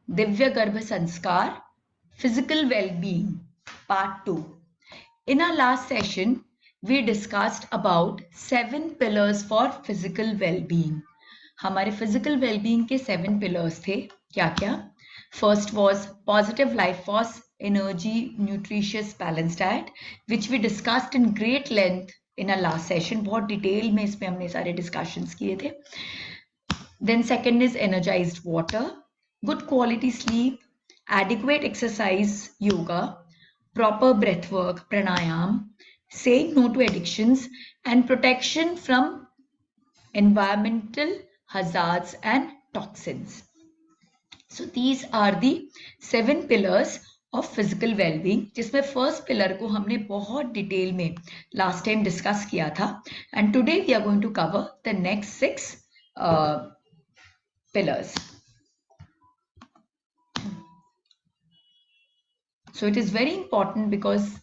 Divya Garbha Sanskar, Physical Well-Being, Part 2. In our last session, we discussed about 7 pillars for physical well-being. हमारे physical well-being के 7 pillars थे क्या क्या? First was positive life force, energy, nutritious, balanced diet, which we discussed in great length in our last session. बहुत detail में इसमें हमने सारे डिस्कशंस किए थे. Then second is energized water, good quality sleep, adequate exercise, yoga, proper breath work, pranayam, saying no to addictions, and protection from environmental hazards and toxins. So these are the 7 pillars of physical well-being, जिसमें first pillar को हमने बहुत detail में last time discuss किया था, and today we are going to cover the next 6 pillars. So it is very important because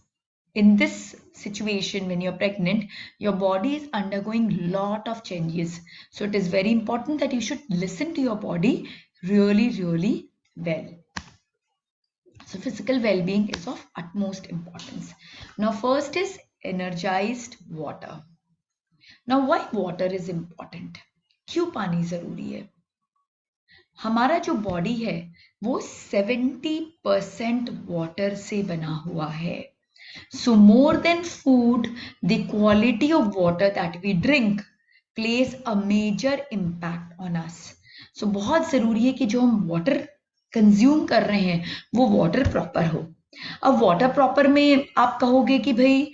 in this situation, when you're pregnant, your body is undergoing lot of changes. So it is very important that you should listen to your body really, really well. So physical well-being is of utmost importance. Now first is energized water. Now why water is important? क्यों पानी जरूरी है? हमारा जो body है वो 70% water से बना हुआ है. So more than food, the quality of water that we drink plays a major impact on us. So बहुत जरूरी है कि जो हम वाटर कंज्यूम कर रहे हैं वो वाटर प्रॉपर हो. अब वाटर प्रॉपर में आप कहोगे कि भाई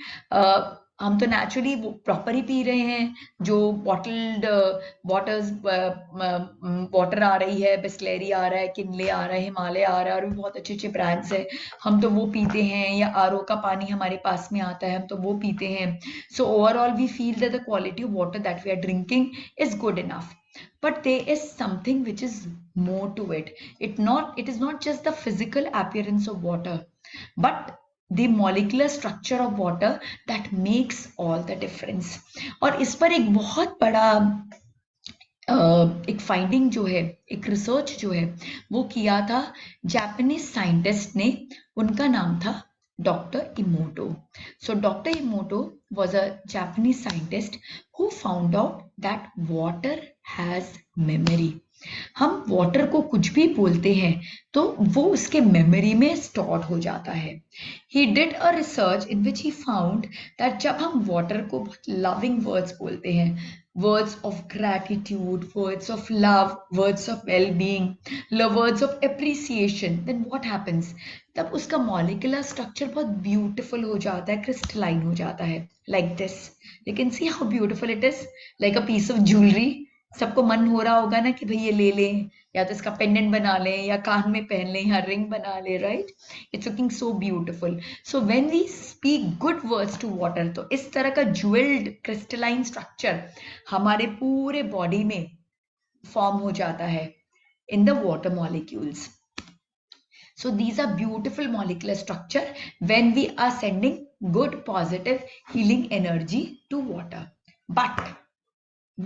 हम तो नेचुरली प्रॉपर ही पी रहे हैं, जो बॉटल्ड वाटर आ रही है, बिस्लेरी आ रहा है, किनले आ रहा है, हिमालय आ रहा है, और भी बहुत अच्छे अच्छे ब्रांड्स है, हम तो वो पीते हैं, या आरओ का पानी हमारे पास में आता है हम तो वो पीते हैं. So overall we feel that the quality of water that we are drinking is good enough. But there is something which is more to it. It is not just the physical appearance of water, but the molecular structure of water that makes all the difference. और इस पर एक बहुत बड़ा एक finding जो है, एक रिसर्च जो है वो किया था जापानीज साइंटिस्ट ने. उनका नाम था doctor इमोटो. So Dr. Emoto was a Japanese scientist who found out that water has memory. हम वाटर को कुछ भी बोलते हैं तो वो उसके मेमोरी में स्टोर हो जाता है. He did a research in which he found that जब हम वाटर को बहुत लविंग वर्ड्स बोलते हैं, words of gratitude, words of love, words of well-being, words of appreciation, then what happens? तब उसका molecular structure बहुत beautiful हो जाता है, crystalline हो जाता है, like this. You can see how beautiful it is, like a piece of jewelry. सबको मन हो रहा होगा ना कि भाई ये ले लें, या तो इसका पेंडेंट बना लें, या कान में पहन लें, या रिंग बना लें, right? It's looking so beautiful. So when we speak good words to water, तो इस तरह का ज्वेल्ड क्रिस्टलाइन स्ट्रक्चर हमारे पूरे बॉडी में फॉर्म हो जाता है in the water molecules. So these are beautiful molecular structure when we are sending good positive healing energy to water. But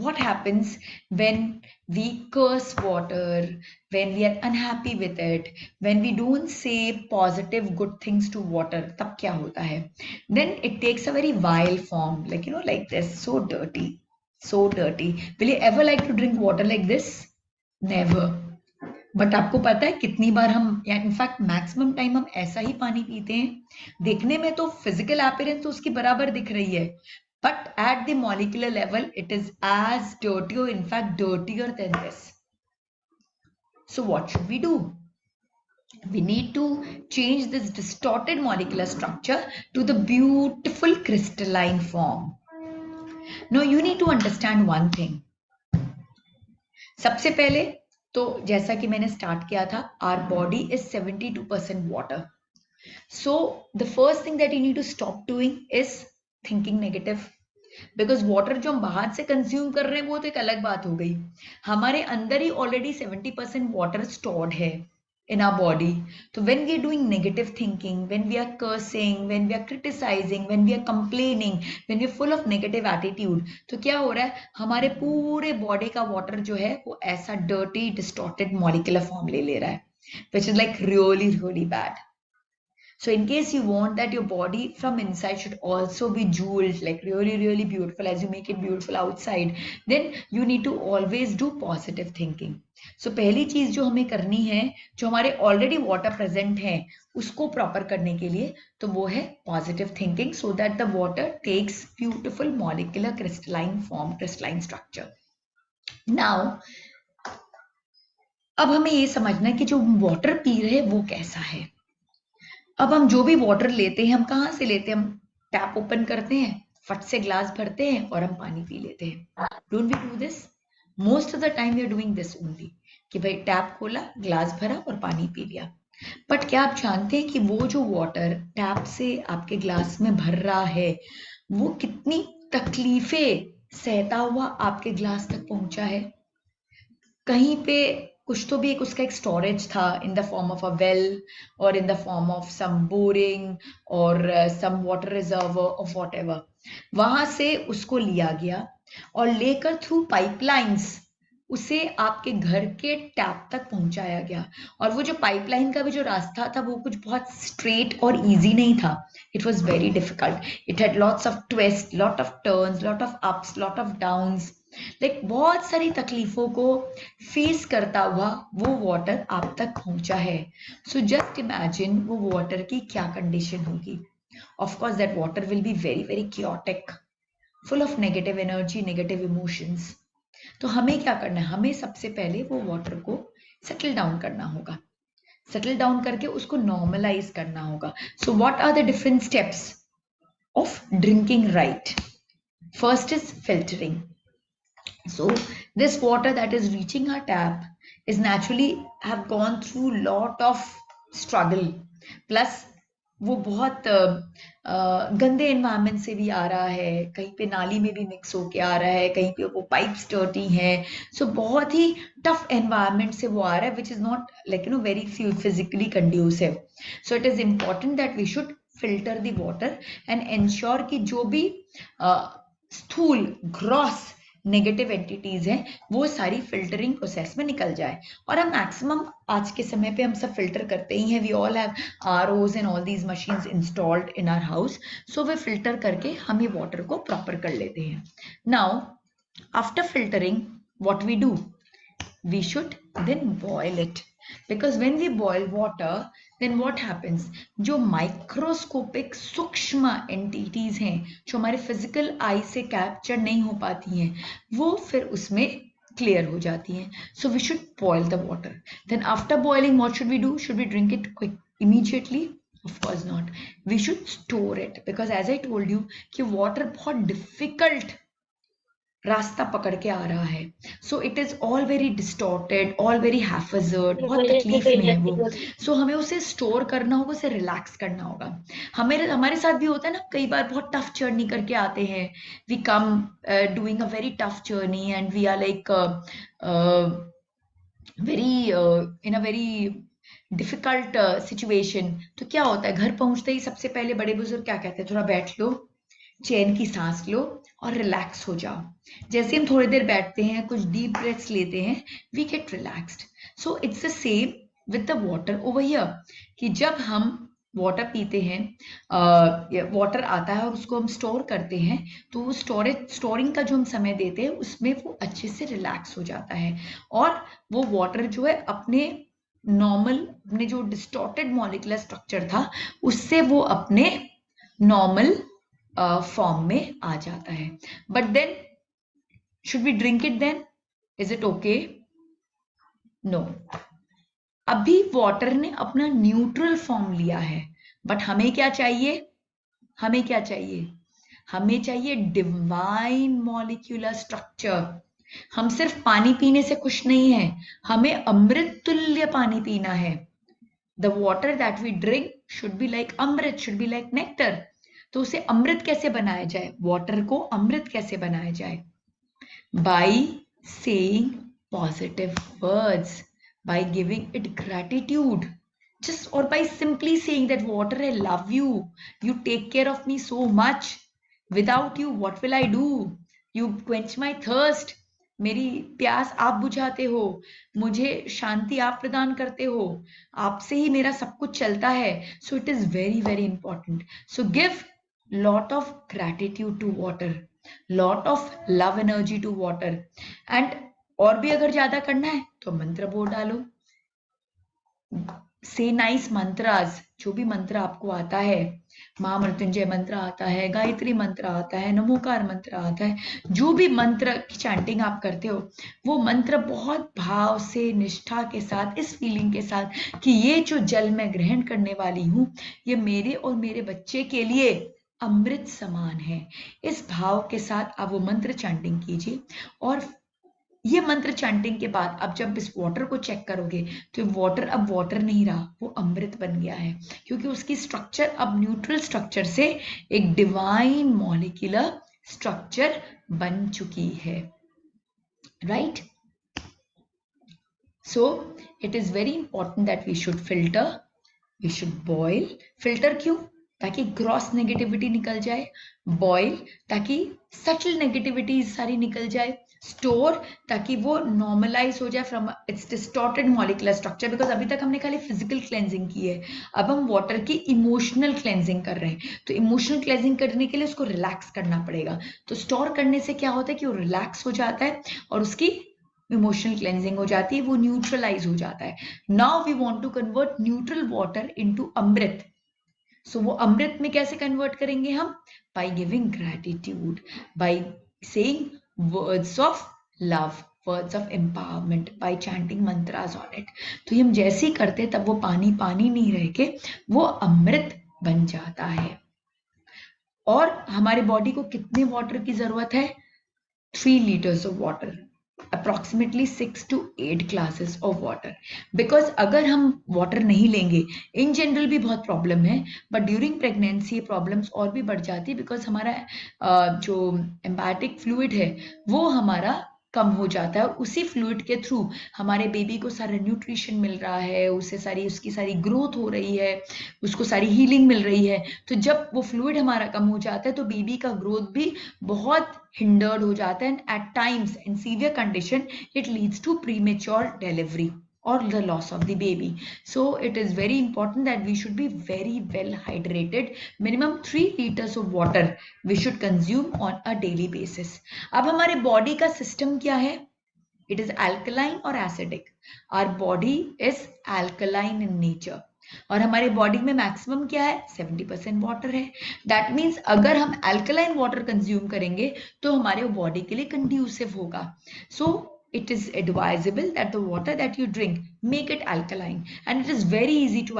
what happens when we curse water, when we are unhappy with it, when we don't say positive good things to water? तब क्या होता है? Then it takes a very vile form, like like this, so dirty, so dirty. Will you ever like to drink water like this? Never. But आपको पता है कितनी बार हम, या इनफैक्ट मैक्सिमम टाइम हम ऐसा ही पानी पीते हैं, देखने में तो फिजिकल अपीयरेंस तो उसकी बराबर दिख रही है, but at the molecular level it is as dirty, or in fact dirtier than this. So what should we do? We need to change this distorted molecular structure to the beautiful crystalline form. Now you need to understand one thing. सबसे पहले तो जैसा कि मैंने start किया था, our body is 72% water. So the first thing that you need to stop doing is thinking negative. Because water जो हम बाहर से कंज्यूम कर रहे हैं वो तो एक अलग बात हो गई, हमारे अंदर ही ऑलरेडी 70% वाटर स्टोर्ड है in our body. So when we are doing negative thinking, when we are cursing, when we are criticizing, when we are complaining, when we are full of negative attitude, तो क्या हो रहा है, हमारे पूरे body का water जो है वो ऐसा dirty distorted molecular form ले रहा है. which is like really, really bad. So in case you want that your body from inside should also be jeweled, like really, really beautiful as you make it beautiful outside, then you need to always do positive thinking. So पहली चीज जो हमें करनी है, जो हमारे already water present है, उसको प्रॉपर करने के लिए, तो वो है positive thinking, so that the water takes beautiful molecular crystalline form, crystalline structure. Now अब हमें ये समझना है कि जो वाटर पी रहे हैं वो कैसा है. अब हम जो भी वाटर लेते हैं, हम कहाँ से लेते हैं? हम टैप ओपन करते हैं, फट से ग्लास भरते हैं और हम पानी पी लेते हैं. Don't we do this? Most of the time we are doing this only, कि भाई टैप खोला, ग्लास भरा और पानी पी लिया. बट क्या आप जानते हैं कि वो जो वाटर टैप से आपके ग्लास में भर रहा है, वो कितनी तकलीफें सहता हुआ आपके ग्लास तक पहुंचा है? कहीं पे कुछ तो भी एक उसका एक स्टोरेज था, in the form of a well और in the form of some boring और सम वाटर रिजर्व और व्हाटएवर. वहां से उसको लिया गया और लेकर थ्रू पाइपलाइंस उसे आपके घर के टैप तक पहुंचाया गया. और वो जो पाइपलाइन का भी जो रास्ता था, वो कुछ बहुत स्ट्रेट और इजी नहीं था. It was very difficult. It had lots of twist, lot of turns, lot of ups, lot of downs, like बहुत सारी तकलीफों को फेस करता हुआ वो वाटर आप तक पहुंचा है. सो जस्ट इमेजिन वो वाटर की क्या कंडीशन होगी. Of course that water will be very very chaotic, full of negative energy, negative emotions. तो हमें क्या करना है? हमें सबसे पहले वो वाटर को सेटल डाउन करना होगा. सेटल डाउन करके उसको नॉर्मलाइज करना होगा. So what are the different steps of drinking right? First is filtering. So this water that is reaching our tap is naturally have gone through lot of struggle, plus वो बहुत गंदे environment से भी आ रहा है, कहीं पे नाली में भी मिक्स होके आ रहा है, कहीं पे वो पाइप्स डर्टी हैं. सो बहुत ही टफ एनवायरनमेंट से वो आ रहा है, which is not like very physically conducive. So it is important that we should filter the water and ensure कि जो भी स्थूल ग्रॉस नेगेटिव एंटिटीज हैं वो सारी फिल्टरिंग प्रोसेस में निकल जाए. और हम मैक्सिमम आज के समय पे हम सब फिल्टर करते ही हैं. We all have ROs and all these machines installed in our house. So वे फिल्टर करके हम ये वाटर को प्रॉपर कर लेते हैं. Now after filtering what we do? We should then boil it, because when we boil water then what happens? जो microscopic सूक्ष्म एंटिटीज हैं जो हमारे फिजिकल आई से कैप्चर नहीं हो पाती हैं, वो फिर उसमें क्लियर हो जाती हैं. So we should boil the water. Then after boiling what should we do? Should we drink it quick immediately? Of course not. We should store it, because as I told you कि water बहुत difficult रास्ता पकड़ के आ रहा है. So it is all very distorted, all very haphazard, बहुत तकलीफ में है वो. सो हमें उसे स्टोर करना होगा, उसे रिलैक्स करना होगा. हमारे साथ भी होता है ना, कई बार बहुत टफ जर्नी करके आते हैं. We come doing a very tough journey and we are like very in a very difficult situation. तो क्या होता है, घर पहुंचते ही सबसे पहले बड़े बुजुर्ग क्या कहते हैं? थोड़ा बैठ लो, चैन की सांस लो और रिलैक्स हो जाओ. जैसे हम थोड़ी देर बैठते हैं, कुछ डीप ब्रेथ्स लेते हैं, we get relaxed. So it's the same with the water over here, कि जब हम वाटर पीते हैं, वाटर आता है और उसको हम स्टोर करते हैं, तो वो स्टोरिंग का जो हम समय देते हैं उसमें वो अच्छे से रिलैक्स हो जाता है. और वो वाटर जो है अपने नॉर्मल, अपने जो डिस्टॉर्टेड मॉलिक्यूलर स्ट्रक्चर था उससे वो अपने नॉर्मल फॉर्म में आ जाता है. But then should we drink it then? Is it okay? No. अभी वाटर ने अपना न्यूट्रल फॉर्म लिया है, बट हमें क्या चाहिए? हमें क्या चाहिए? हमें चाहिए डिवाइन मॉलिक्यूलर स्ट्रक्चर. हम सिर्फ पानी पीने से खुश नहीं है, हमें अमृत तुल्य पानी पीना है. The water that we drink should be like amrit, should be like nectar. तो उसे अमृत कैसे बनाया जाए? वाटर को अमृत कैसे बनाया जाए? By saying positive words, by giving it gratitude, just or by simply saying that water, I love you, you take care of me so much, without you what will I do, you quench my thirst, मेरी प्यास आप बुझाते हो, मुझे शांति आप प्रदान करते हो, आपसे ही मेरा सब कुछ चलता है. So it is very very important. So give lot of gratitude to water, lot of love energy to water. And और भी अगर ज्यादा करना है तो मंत्र बोल डालो. से नाइस मंत्रास, जो भी मंत्र आपको आता है, महामृत्युंजय मंत्र आता है, गायत्री मंत्र आता है, नमोकार मंत्र आता है, जो भी मंत्र की चैंटिंग आप करते हो, वो मंत्र बहुत भाव से, निष्ठा के साथ, इस फीलिंग के साथ कि ये जो जल मैं ग्रहण करने वाली हूँ, ये मेरे और मेरे बच्चे के लिए अमृत समान है. इस भाव के साथ आप वो मंत्र चैंटिंग कीजिए. और ये मंत्र चैंटिंग के बाद अब जब इस वाटर को चेक करोगे तो वाटर अब वाटर नहीं रहा, वो अमृत बन गया है, क्योंकि उसकी स्ट्रक्चर अब न्यूट्रल स्ट्रक्चर से एक डिवाइन मॉलिक्यूलर स्ट्रक्चर बन चुकी है. Right. So it is very important that we should filter, we should boil. Filter क्यों? ताकि ग्रॉस नेगेटिविटी निकल जाए. बॉयल ताकि सटल नेगेटिविटी सारी निकल जाए. स्टोर ताकि वो नॉर्मलाइज हो जाए from its distorted molecular structure. Because अभी तक हमने खाली फिजिकल क्लेंजिंग की है, अब हम वाटर की इमोशनल क्लेंजिंग कर रहे हैं. तो इमोशनल क्लेंजिंग करने के लिए उसको रिलैक्स करना पड़ेगा. तो स्टोर करने से क्या होता है कि वो रिलैक्स हो जाता है और उसकी इमोशनल क्लेंजिंग हो जाती है, वो न्यूट्रलाइज हो जाता है. Now we want to convert neutral water into amrit. So वो अमृत में कैसे कन्वर्ट करेंगे हम? By giving gratitude, by saying words of love, words of empowerment, by chanting mantras on it. तो हम जैसे ही करते तब वो पानी पानी नहीं रह के वो अमृत बन जाता है. और हमारे बॉडी को कितने वाटर की जरूरत है? 3 liters of water, approximately 6 to 8 glasses of water. Because अगर हम वाटर नहीं लेंगे, इन जनरल भी बहुत प्रॉब्लम है, बट ड्यूरिंग प्रेगनेंसी प्रॉब्लम्स और भी बढ़ जाती है. बिकॉज हमारा जो एम्बायोटिक फ्लूइड है वो हमारा कम हो जाता है, और उसी फ्लूइड के थ्रू हमारे बेबी को सारा न्यूट्रिशन मिल रहा है, उसे उसकी सारी ग्रोथ हो रही है, उसको सारी हीलिंग मिल रही है. तो जब वो फ्लूइड हमारा कम हो जाता है तो बेबी का ग्रोथ भी बहुत hindered हो जाता है. And at times in severe condition it leads to premature delivery or the loss of the baby. So it is very important that we should be very well hydrated. Minimum 3 liters of water we should consume on a daily basis. अब हमारे body का system क्या है? It is alkaline or acidic. Our body is alkaline in nature. और हमारे body में maximum क्या है? 70% वाटर है. दैट मीन्स अगर हम अल्कलाइन वाटर कंज्यूम करेंगे तो हमारे बॉडी के लिए कंड्यूसिव होगा. सो it is advisable that the water that you drink, make it alkaline, and it is very easy to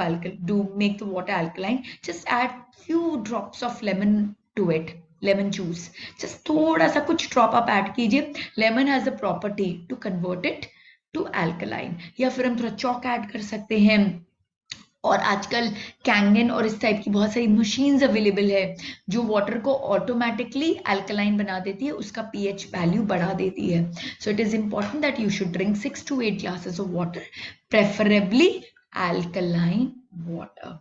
make the water alkaline. Just add few drops of lemon to it, lemon juice. Just थोड़ा सा कुछ drop आप add कीजिए. Lemon has the property to convert it to alkaline. या फिर हम थोड़ा chalk add कर सकते हैं. और आजकल कैंगन और इस टाइप की बहुत सारी मशीन्स अवेलेबल है जो वाटर को ऑटोमेटिकली अल्कलाइन बना देती है, उसका पीएच वैल्यू बढ़ा देती है. So it is important that you should drink 6 to 8 glasses of water, preferably alkaline water.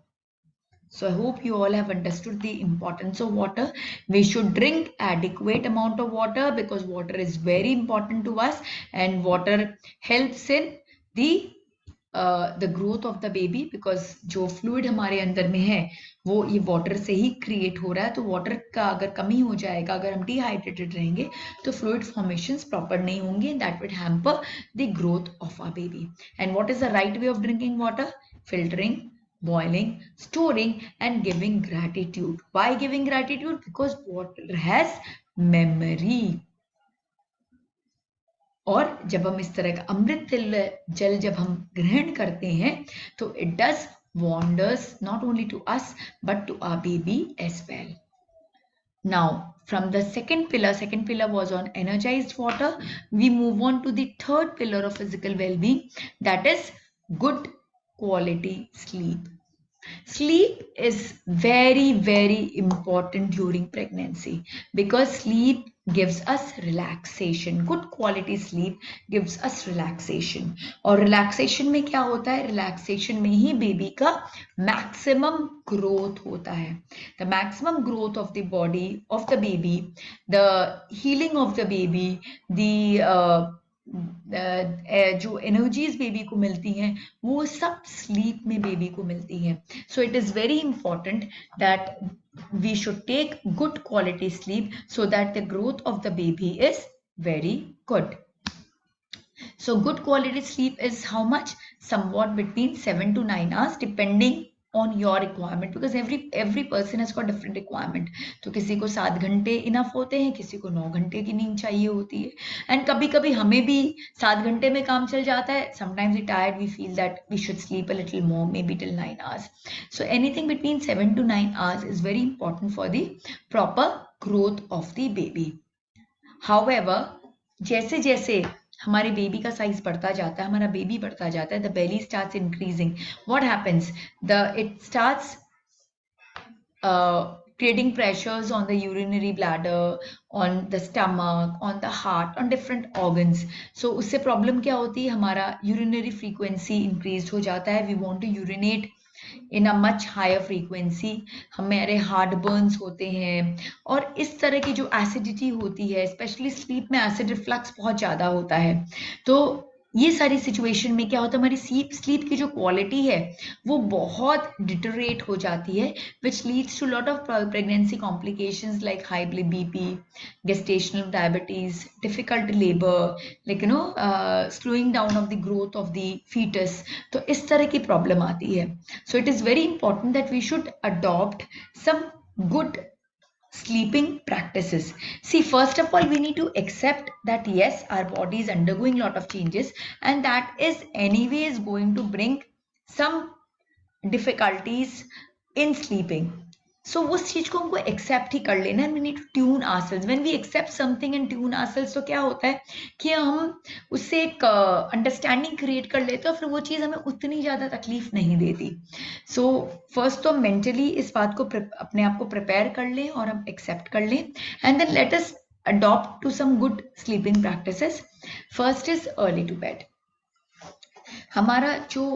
So I hope you all have understood the importance of water. We should drink adequate amount of water because water is very important to us, and water helps in the growth of the baby. Because जो fluid हमारे अंदर में है वो ये water से ही create हो रहा है. तो वाटर का अगर कमी हो जाएगा, अगर हम डिहाइड्रेटेड रहेंगे तो फ्लूइड फॉर्मेशंस प्रॉपर नहीं होंगे. That will hamper the growth of our baby. And what is the right way of drinking water? Filtering, boiling, storing, and giving gratitude. Why giving gratitude? Because water has memory. और जब हम इस तरह का अमृत जल जब हम ग्रहण करते हैं तो it does wonders not only to us but to our baby as well. Now from the second pillar was on energized water. We move on to the third pillar of physical well-being, that is good quality sleep. Sleep is very very important during pregnancy because sleep gives us relaxation. Good quality sleep gives us relaxation. और relaxation में क्या होता है? relaxation में ही baby का maximum growth होता है. The maximum growth of the body of the baby, the healing of the baby, the जो एनर्जीज बेबी को मिलती हैं वो सब स्लीप में बेबी को मिलती हैं. So it is very important that we should take good quality sleep so that the growth of the baby is very good. So good quality sleep is how much? Somewhat between 7 to 9 hours depending on your requirement, because every person has got different requirement. तो किसी को 7 घंटे enough होते हैं, किसी को 9 घंटे की नींद चाहिए होती है. एंड कभी कभी हमें भी 7 घंटे में काम चल जाता है. Sometimes we tired, we feel that we should sleep a little more, maybe till 9 hours. So anything between 7 to 9 hours is very important for the proper growth of the baby. However, जैसे जैसे हमारे baby का size बढ़ता जाता है, हमारा baby बढ़ता जाता है, the belly starts increasing. What happens? It starts creating pressures on the urinary bladder, on the stomach, on the heart, on different organs. So उससे प्रॉब्लम क्या होती है? हमारा urinary frequency increased हो जाता है. We want to urinate in a much higher frequency. हमारे heart Burns होते हैं और इस तरह की जो एसिडिटी होती है, स्पेशली स्लीप में एसिड रिफ्लक्स बहुत ज़्यादा होता है. तो ये सारी सिचुएशन में क्या होता है? हमारी स्लीप की जो क्वालिटी है वो बहुत डिटोरेट हो जाती है, which leads to lot of pregnancy complications like high BP, gestational diabetes, difficult labour, like slowing down of the growth of the foetus. तो इस तरह की प्रॉब्लम आती है. So it is very important that we should adopt some good sleeping practices. See, first of all, we need to accept that yes, our body is undergoing a lot of changes and that is anyways going to bring some difficulties in sleeping. So उस चीज को हमको accept ही कर लेना. And we need to tune ourselves. When we accept something and tune ourselves, तो क्या होता है कि हम उससे एक अंडरस्टैंडिंग क्रिएट कर लेते हैं, फिर वो चीज हमें उतनी ज्यादा तकलीफ नहीं देती. सो फर्स्ट तो मेंटली इस बात को अपने आप को प्रिपेयर कर लें और हम एक्सेप्ट कर लें. And then let us adopt to some good sleeping practices. First is early to bed. हमारा जो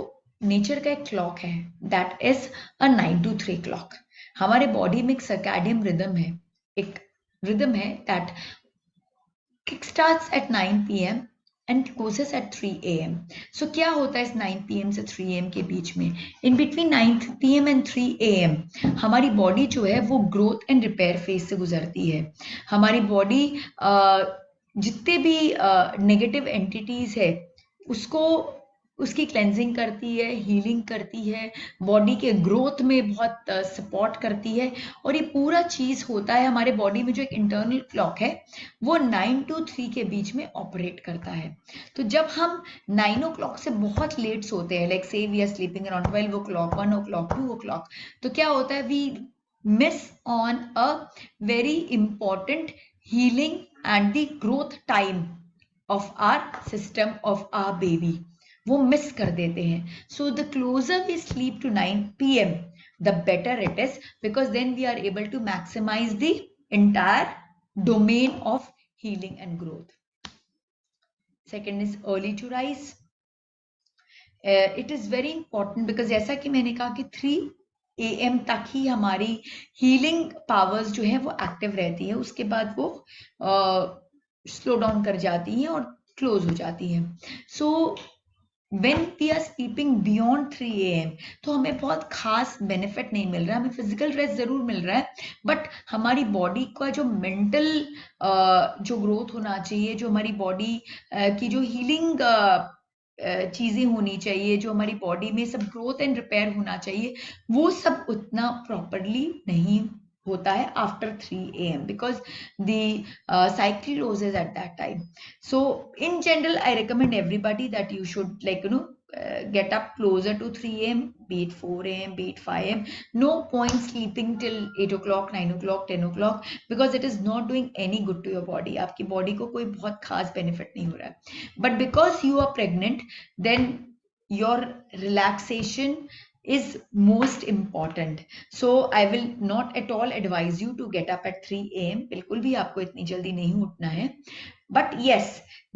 नेचर का एक क्लॉक है, that is a 9 to 3 clock. हमारे बॉडी में एक सर्कैडियन रिदम है, एक रिदम है that kick starts at 9 PM and closes at 3 AM. So क्या होता है इस 9 PM से 3 AM के बीच में? In between 9 PM and 3 AM हमारी बॉडी जो है वो ग्रोथ एंड रिपेयर फेज से गुजरती है. हमारी बॉडी जितने भी नेगेटिव एंटिटीज है उसको उसकी क्लेंजिंग करती है, हीलिंग करती है, बॉडी के ग्रोथ में बहुत सपोर्ट करती है. और ये पूरा चीज होता है हमारे बॉडी में जो एक इंटरनल क्लॉक है वो 9 to 3 के बीच में ऑपरेट करता है. तो जब हम 9 o'clock से बहुत लेट सोते हैं, लाइक से we are sleeping around 12 o'clock, 1 o'clock, 2 o'clock, तो क्या होता है? We miss on a very important healing and the growth time of our system, of our baby. वो मिस कर देते हैं. So the closer we sleep to 9 PM, the better it is, because then we are able to maximise the entire domain of healing and growth. Second is early to rise. It is very important because जैसा कि मैंने कहा कि 3 AM तक ही हमारी healing powers जो है वो एक्टिव रहती है, उसके बाद वो स्लो डाउन कर जाती हैं और क्लोज हो जाती हैं. सो when we are sleeping beyond 3 AM तो हमें बहुत खास बेनिफिट नहीं मिल रहा है. हमें फिजिकल रेस्ट जरूर मिल रहा है, बट हमारी बॉडी का जो मेंटल जो ग्रोथ होना चाहिए, जो हमारी बॉडी की जो हीलिंग चीजें होनी चाहिए, जो हमारी बॉडी में सब ग्रोथ एंड रिपेयर होना चाहिए, वो सब उतना प्रॉपरली नहीं होता है after 3 AM because the cycle closes at that time. So in general I recommend everybody that you should get up closer to 3 AM, be it 4 AM, be it 5 AM. No point sleeping till 8 o'clock, 9 o'clock, 10 o'clock because it is not doing any good to your body. आपकी body को कोई बहुत खास benefit नहीं हो रहा है. But because you are pregnant, then your relaxation is most important. So I will not at all advise you to get up at 3 a.m. बिल्कुल भी आपको इतनी जल्दी नहीं उठना है. But yes,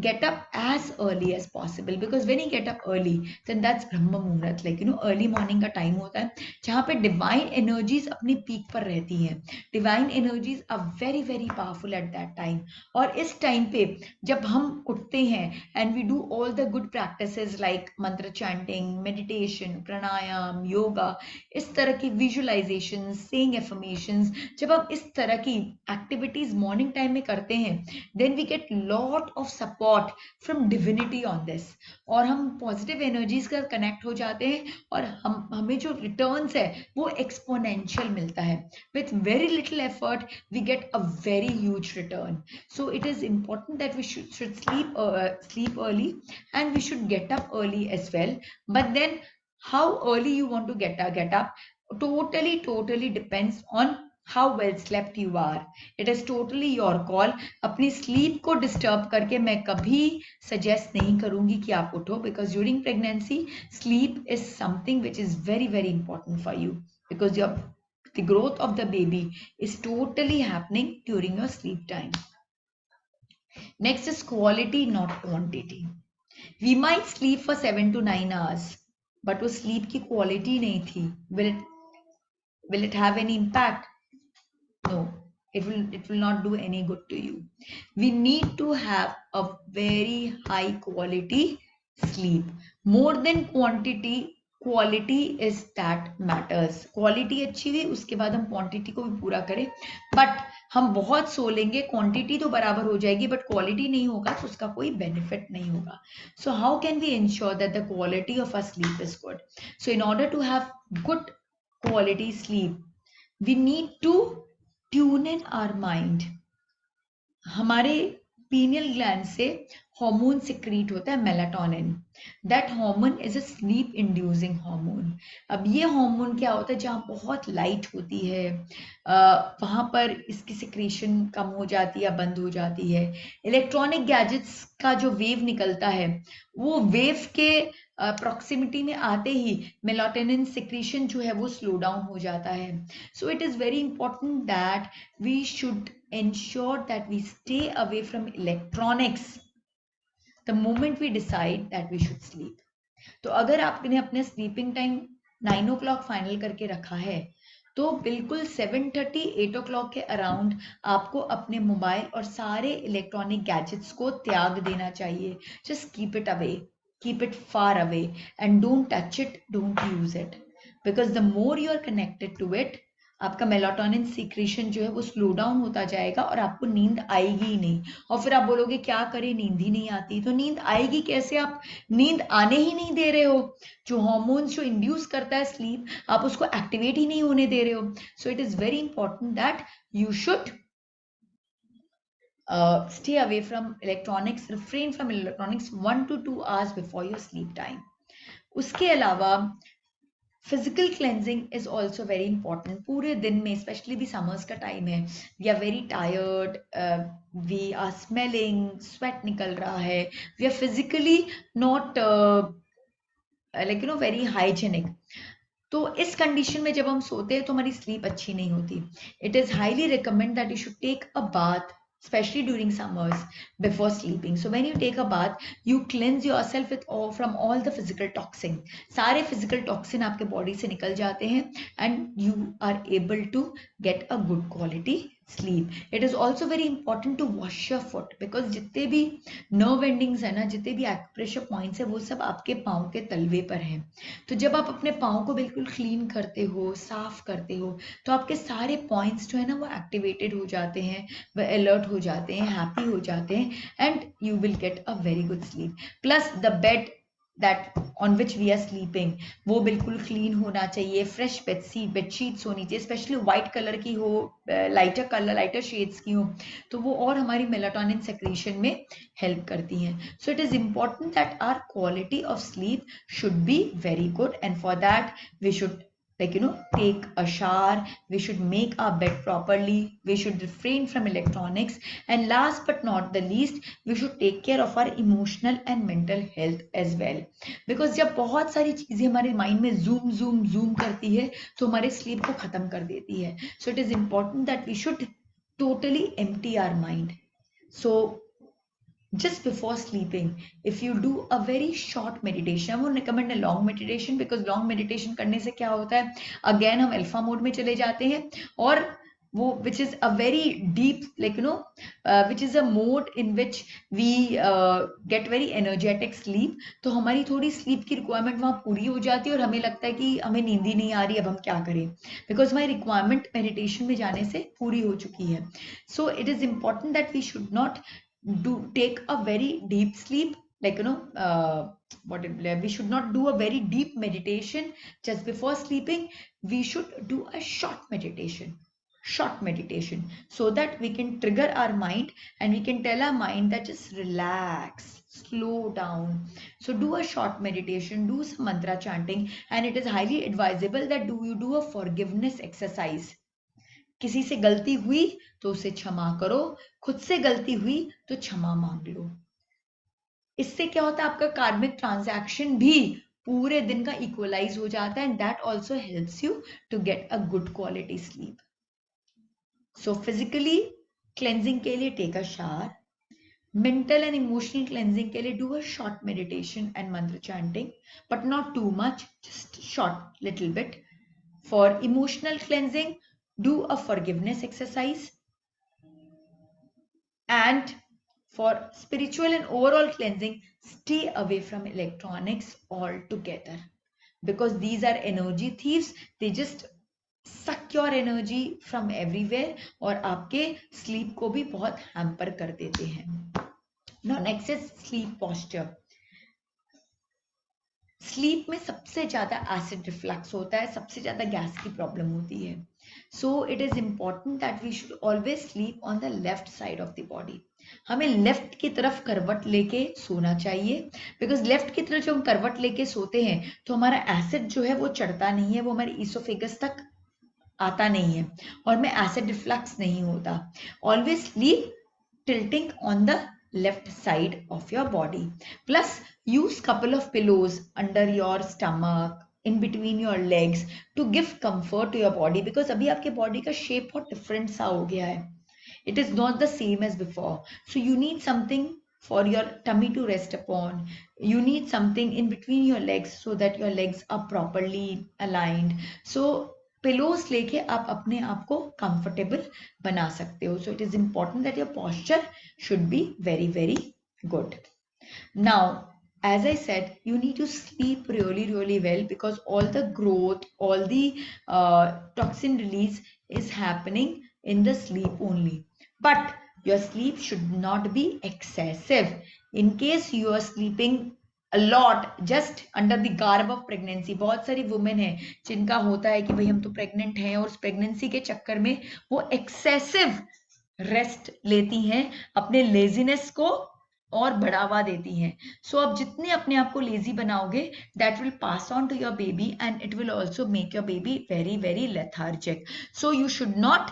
get up as early as possible, because when you get up early, then that's Brahma Muhurat, like early morning का time होता है जहाँ पे divine energies अपनी peak पर रहती हैं. Divine energies are very very powerful at that time. और इस time पे जब हम उठते हैं and we do all the good practices like mantra chanting, meditation, pranayam, yoga, इस तरह की visualizations, saying affirmations, जब हम इस तरह की activities morning time में करते हैं, then we get lot of support from divinity on this, और हम positive energies का connect हो जाते हैं और हमें जो returns है वो exponential मिलता है. With very little effort we get a very huge return. So it is important that we should sleep early, and we should get up early as well. But then how early you want to get up totally depends on how well slept you are. It is totally your call. अपनी sleep को disturb करके मैं कभी suggest नहीं करूंगी कि आप उठो, because during pregnancy sleep is something which is very very important for you, because the growth of the baby is totally happening during your sleep time. Next is quality, not quantity. We might sleep for 7 to 9 hours, but वो sleep की quality नहीं थी. Will it have any impact? No, it will not do any good to you. We need to have a very high quality sleep. More than quantity, quality is that matters. Quality अच्छी हुई, उसके बाद हम quantity को भी पूरा करें. But हम बहुत सो लेंगे, क्वांटिटी तो बराबर हो जाएगी, बट क्वालिटी नहीं होगा तो उसका कोई बेनिफिट नहीं होगा. So how can we ensure that the quality of our sleep is good? So in order to have good quality sleep, we need to tune in our mind. हमारे pineal gland से hormone secrete होता है melatonin. That hormone is a sleep inducing hormone. अब ये hormone क्या होता है, जहाँ बहुत लाइट होती है वहां पर इसकी सिक्रीशन कम हो जाती है या बंद हो जाती है. इलेक्ट्रॉनिक गैजेट्स का जो वेव निकलता है, वो वेव के प्रॉक्सिमिटी में आते ही मेलाटोनिन सिक्रीशन जो है वो स्लो डाउन हो जाता है. So it is very important that we should ensure that we stay away from electronics the moment we decide that we should sleep. तो अगर आपने अपने स्लीपिंग टाइम 9 o'clock फाइनल करके रखा है, तो बिल्कुल 7:30 8 o'clock के अराउंड आपको अपने मोबाइल और सारे इलेक्ट्रॉनिक गैजेट्स को त्याग देना चाहिए. Just keep it away, keep it far away, and don't touch it, don't use it, because the more you are connected to it, आपका मेलाटोनिन सीक्रेशन जो है वो स्लो डाउन होता जाएगा और आपको नींद आएगी ही नहीं. और फिर आप बोलोगे क्या करें, नींद ही नहीं आती. तो नींद आएगी कैसे? आप नींद आने ही नहीं दे रहे हो. जो हार्मोन्स जो इंड्यूस करता है स्लीप, आप उसको एक्टिवेट ही नहीं होने दे रहे हो. सो it is very important that you should stay away from electronics, refrain from electronics 1 to 2 hours before your sleep time. उसके अलावा physical cleansing is also very important. पूरे दिन में, स्पेशली भी समर्स का टाइम है, we are very tired, we are smelling, sweat निकल रहा है, we are physically not like very hygienic. तो इस कंडीशन में जब हम सोते हैं तो हमारी स्लीप अच्छी नहीं होती. It is highly recommend that you should take a bath, especially during summers, before sleeping. So when you take a bath, you cleanse yourself from all the physical toxin. सारे physical toxin आपके body से निकल जाते हैं and you are able to get a good quality sleep. It is also very important to wash your foot, because जितने भी nerve endings है ना, जितने भी acupressure points है, वो सब आपके पाँव के तलवे पर हैं. तो जब आप अपने पाँव को बिल्कुल क्लीन करते हो, साफ करते हो, तो आपके सारे पॉइंट्स जो है ना वो एक्टिवेटेड हो जाते हैं, वह अलर्ट हो जाते हैं, हैप्पी हो जाते हैं, and you will get a very good sleep. Plus the bed that on which we are sleeping, वो बिल्कुल क्लीन होना चाहिए. फ्रेश बेडशीट्स होनी चाहिए, स्पेशली वाइट कलर की हो, लाइटर शेड्स की हो, तो वो और हमारी मेलाटोनिन सेक्रेशन में हेल्प करती हैं. So it is important that our quality of sleep should be very good, and for that we should like take a shower, we should make our bed properly, we should refrain from electronics, and last but not the least we should take care of our emotional and mental health as well, because जब बहुत सारी चीजें हमारे mind में zoom zoom zoom करती है तो हमारे स्लीप को खत्म कर देती है. So it is important that we should totally empty our mind. So just before sleeping, if you do a very short meditation, I won't recommend a long meditation because long meditation करने से क्या होता है, again हम alpha mode में चले जाते हैं, और वो which is a very deep, like which is a mode in which we get very energetic sleep. तो हमारी थोड़ी sleep की requirement वहाँ पूरी हो जाती है और हमें लगता है कि हमें नींद ही नहीं आ रही, अब हम क्या करें, because हमारी requirement meditation में जाने से पूरी हो चुकी है. So it is important that we should not take a very deep sleep, like we should not do a very deep meditation just before sleeping. We should do a short meditation, so that we can trigger our mind and we can tell our mind that just relax, slow down. So do a short meditation, do some mantra chanting, and it is highly advisable that you do a forgiveness exercise. किसी से गलती हुई तो उसे क्षमा करो, खुद से गलती हुई तो क्षमा मांग लो. इससे क्या होता है, आपका कार्मिक ट्रांजैक्शन भी पूरे दिन का इक्वलाइज हो जाता है, and that also helps you to get a good quality sleep. So physically cleansing के लिए take a shower, mental and emotional cleansing के लिए do a short meditation and mantra chanting, but not too much, just short little bit. For emotional cleansing, do a forgiveness exercise, and for spiritual and overall cleansing, stay away from electronics altogether, because these are energy thieves. They just suck your energy from everywhere और आपके sleep को भी बहुत hamper कर देते हैं. Now next is sleep posture. Sleep में सबसे ज्यादा एसिड रिफ्लक्स होता है, सबसे ज्यादा गैस की प्रॉब्लम होती है. So it is important that we should always sleep on the left side of the body. हमें लेफ्ट की तरफ करवट लेके सोना चाहिए, बिकॉज लेफ्ट की तरफ जब हम करवट लेके सोते हैं तो हमारा एसिड जो है वो चढ़ता नहीं है, वो हमारे ईसोफेगस तक आता नहीं है और हमें एसिड रिफ्लक्स नहीं होता. Always sleep tilting on the left side of your body. Plus use couple of pillows under your stomach, in between your legs, to give comfort to your body, because अभी आपके body का shape बहुत different सा हो गया है. It is not the same as before. So you need something for your tummy to rest upon. You need something in between your legs so that your legs are properly aligned. So pillows लेके आप अपने आप को comfortable बना सकते हो. सो it is important that your posture should be very very good. Now as I said, you need to sleep really really well, because all the growth, all the toxin release is happening in the sleep only. But your sleep should not be excessive. In case you are sleeping a lot just under the garb of pregnancy, बहुत सारी women है जिनका होता है कि भाई हम तो प्रेग्नेंट हैं और उस प्रेगनेंसी के चक्कर में वो एक्सेसिव रेस्ट लेती हैं, अपने लेजीनेस को और बढ़ावा देती हैं. सो अब जितने अपने आप को लेजी बनाओगे, that will pass on to your baby and it will also make your baby very very lethargic. So you should not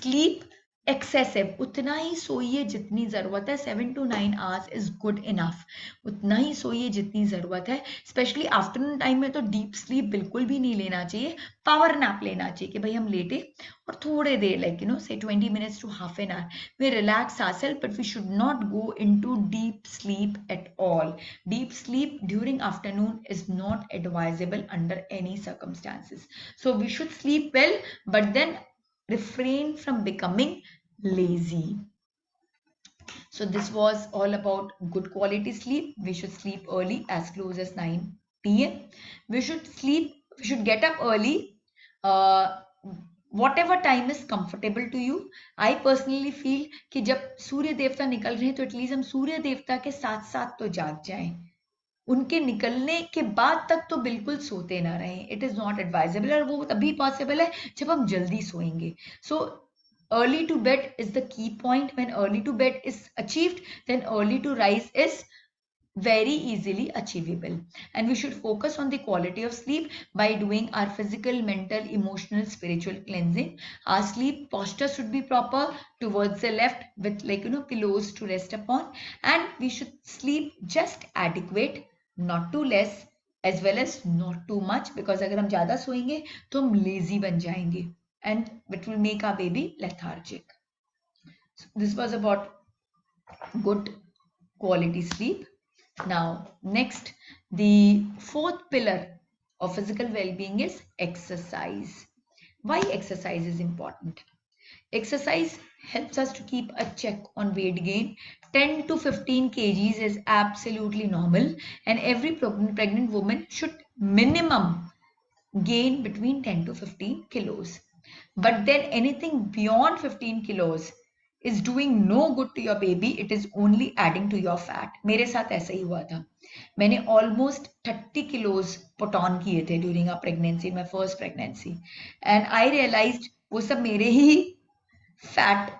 sleep excessive. उतना ही सोइए जितनी जरूरत है. 7 to 9 hours is good enough. उतना ही सोइए जितनी जरूरत है. स्पेशली आफ्टरनून टाइम में तो डीप स्लीप बिल्कुल भी नहीं लेना चाहिए. पावर नैप लेना चाहिए कि भाई हम लेटे और थोड़े देर, like say 20 minutes to half an hour, we relax ourselves, but we should not go into deep sleep at all. Deep sleep during afternoon is not advisable under any circumstances. So we should sleep well, but then refrain from becoming lazy. So this was all about good quality sleep. We should sleep early, as close as 9 p.m. We should get up early, whatever time is comfortable to you. I personally feel कि जब सूर्य देवता निकल रहे हैं तो at least हम सूर्य देवता के साथ साथ तो जाग जाएं. उनके निकलने के बाद तक तो बिल्कुल सोते ना रहें. इट इज नॉट एडवाइजेबल, और वो तभी पॉसिबल है जब हम जल्दी सोएंगे. सो early to bed is the key point. When early to bed is achieved, then early to rise is very easily achievable. And we should focus on the quality of sleep by doing our physical, mental, emotional, spiritual cleansing. Our sleep posture should be proper towards the left with pillows to rest upon, and we should sleep just adequate, not too less as well as not too much, because अगर हम ज़्यादा सोएंगे तो हम lazy बन जाएंगे and it will make our baby lethargic. So this was about good quality sleep. Now, next, the fourth pillar of physical well-being is exercise. Why exercise is important? Exercise helps us to keep a check on weight gain. 10 to 15 kgs is absolutely normal, and every pregnant woman should minimum gain between 10 to 15 kilos. But then anything beyond 15 kilos is doing no good to your baby. It is only adding to your fat. मेरे साथ ऐसा ही हुआ था. मैंने almost 30 kilos put on किए थे during our pregnancy, my first pregnancy. And I realized वो सब मेरे ही fat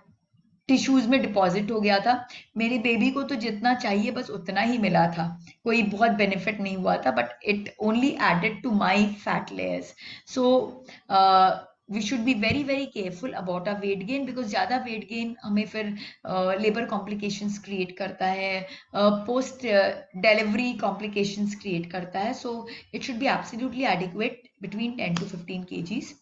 टिश्यूज में डिपॉजिट हो गया था. मेरे बेबी को तो जितना चाहिए बस उतना ही मिला था, कोई बहुत बेनिफिट नहीं हुआ था, but it only added to my fat layers. So we should be very very careful about a weight gain, because ज़्यादा वेट गेन हमें फिर लेबर कॉम्प्लिकेशंस क्रिएट करता है, पोस्ट डिलीवरी कॉम्प्लिकेशंस क्रिएट करता है. So it should be absolutely adequate between 10 to 15 kgs.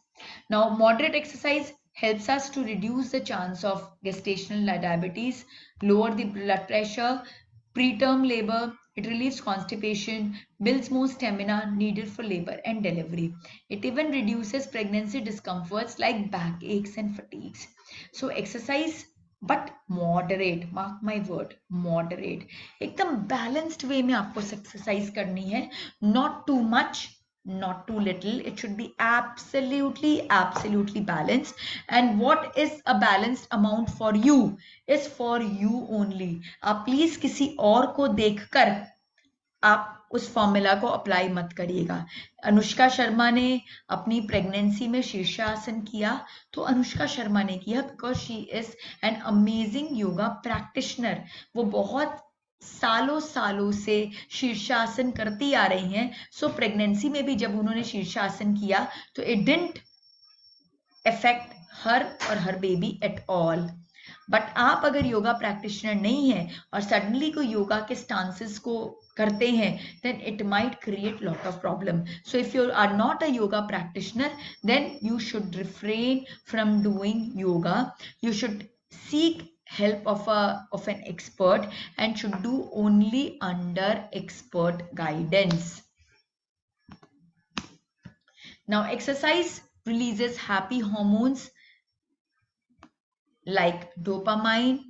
Now, moderate exercise helps us to reduce the chance of gestational diabetes, lower the blood pressure, preterm labor. It relieves constipation, builds more stamina needed for labor and delivery. It even reduces pregnancy discomforts like backaches and fatigues. So exercise, but moderate, mark my word, moderate. एकदम balanced way में आपको exercise करनी है, not too much, not too little. It should be absolutely balanced. And what is a balanced amount for you is for you only. आप please किसी और को देखकर आप उस फॉर्मूला को अप्लाई मत करिएगा. अनुष्का शर्मा ने अपनी प्रेगनेंसी में शीर्षासन किया तो अनुष्का शर्मा ने किया because she is an amazing yoga practitioner. वो बहुत सालों से शीर्षासन करती आ रही हैं. सो प्रेगनेंसी में भी जब उन्होंने शीर्षासन किया तो इट डिडंट अफेक्ट हर और हर बेबी एट ऑल. बट आप अगर योगा प्रैक्टिशनर नहीं है और सडनली कोई योगा के स्टांसेस को करते हैं, then it might create lot of problem. So if you are not a yoga practitioner, then you should refrain from doing yoga. You should seek help of an expert and should do only under expert guidance. Now, exercise releases happy hormones like dopamine,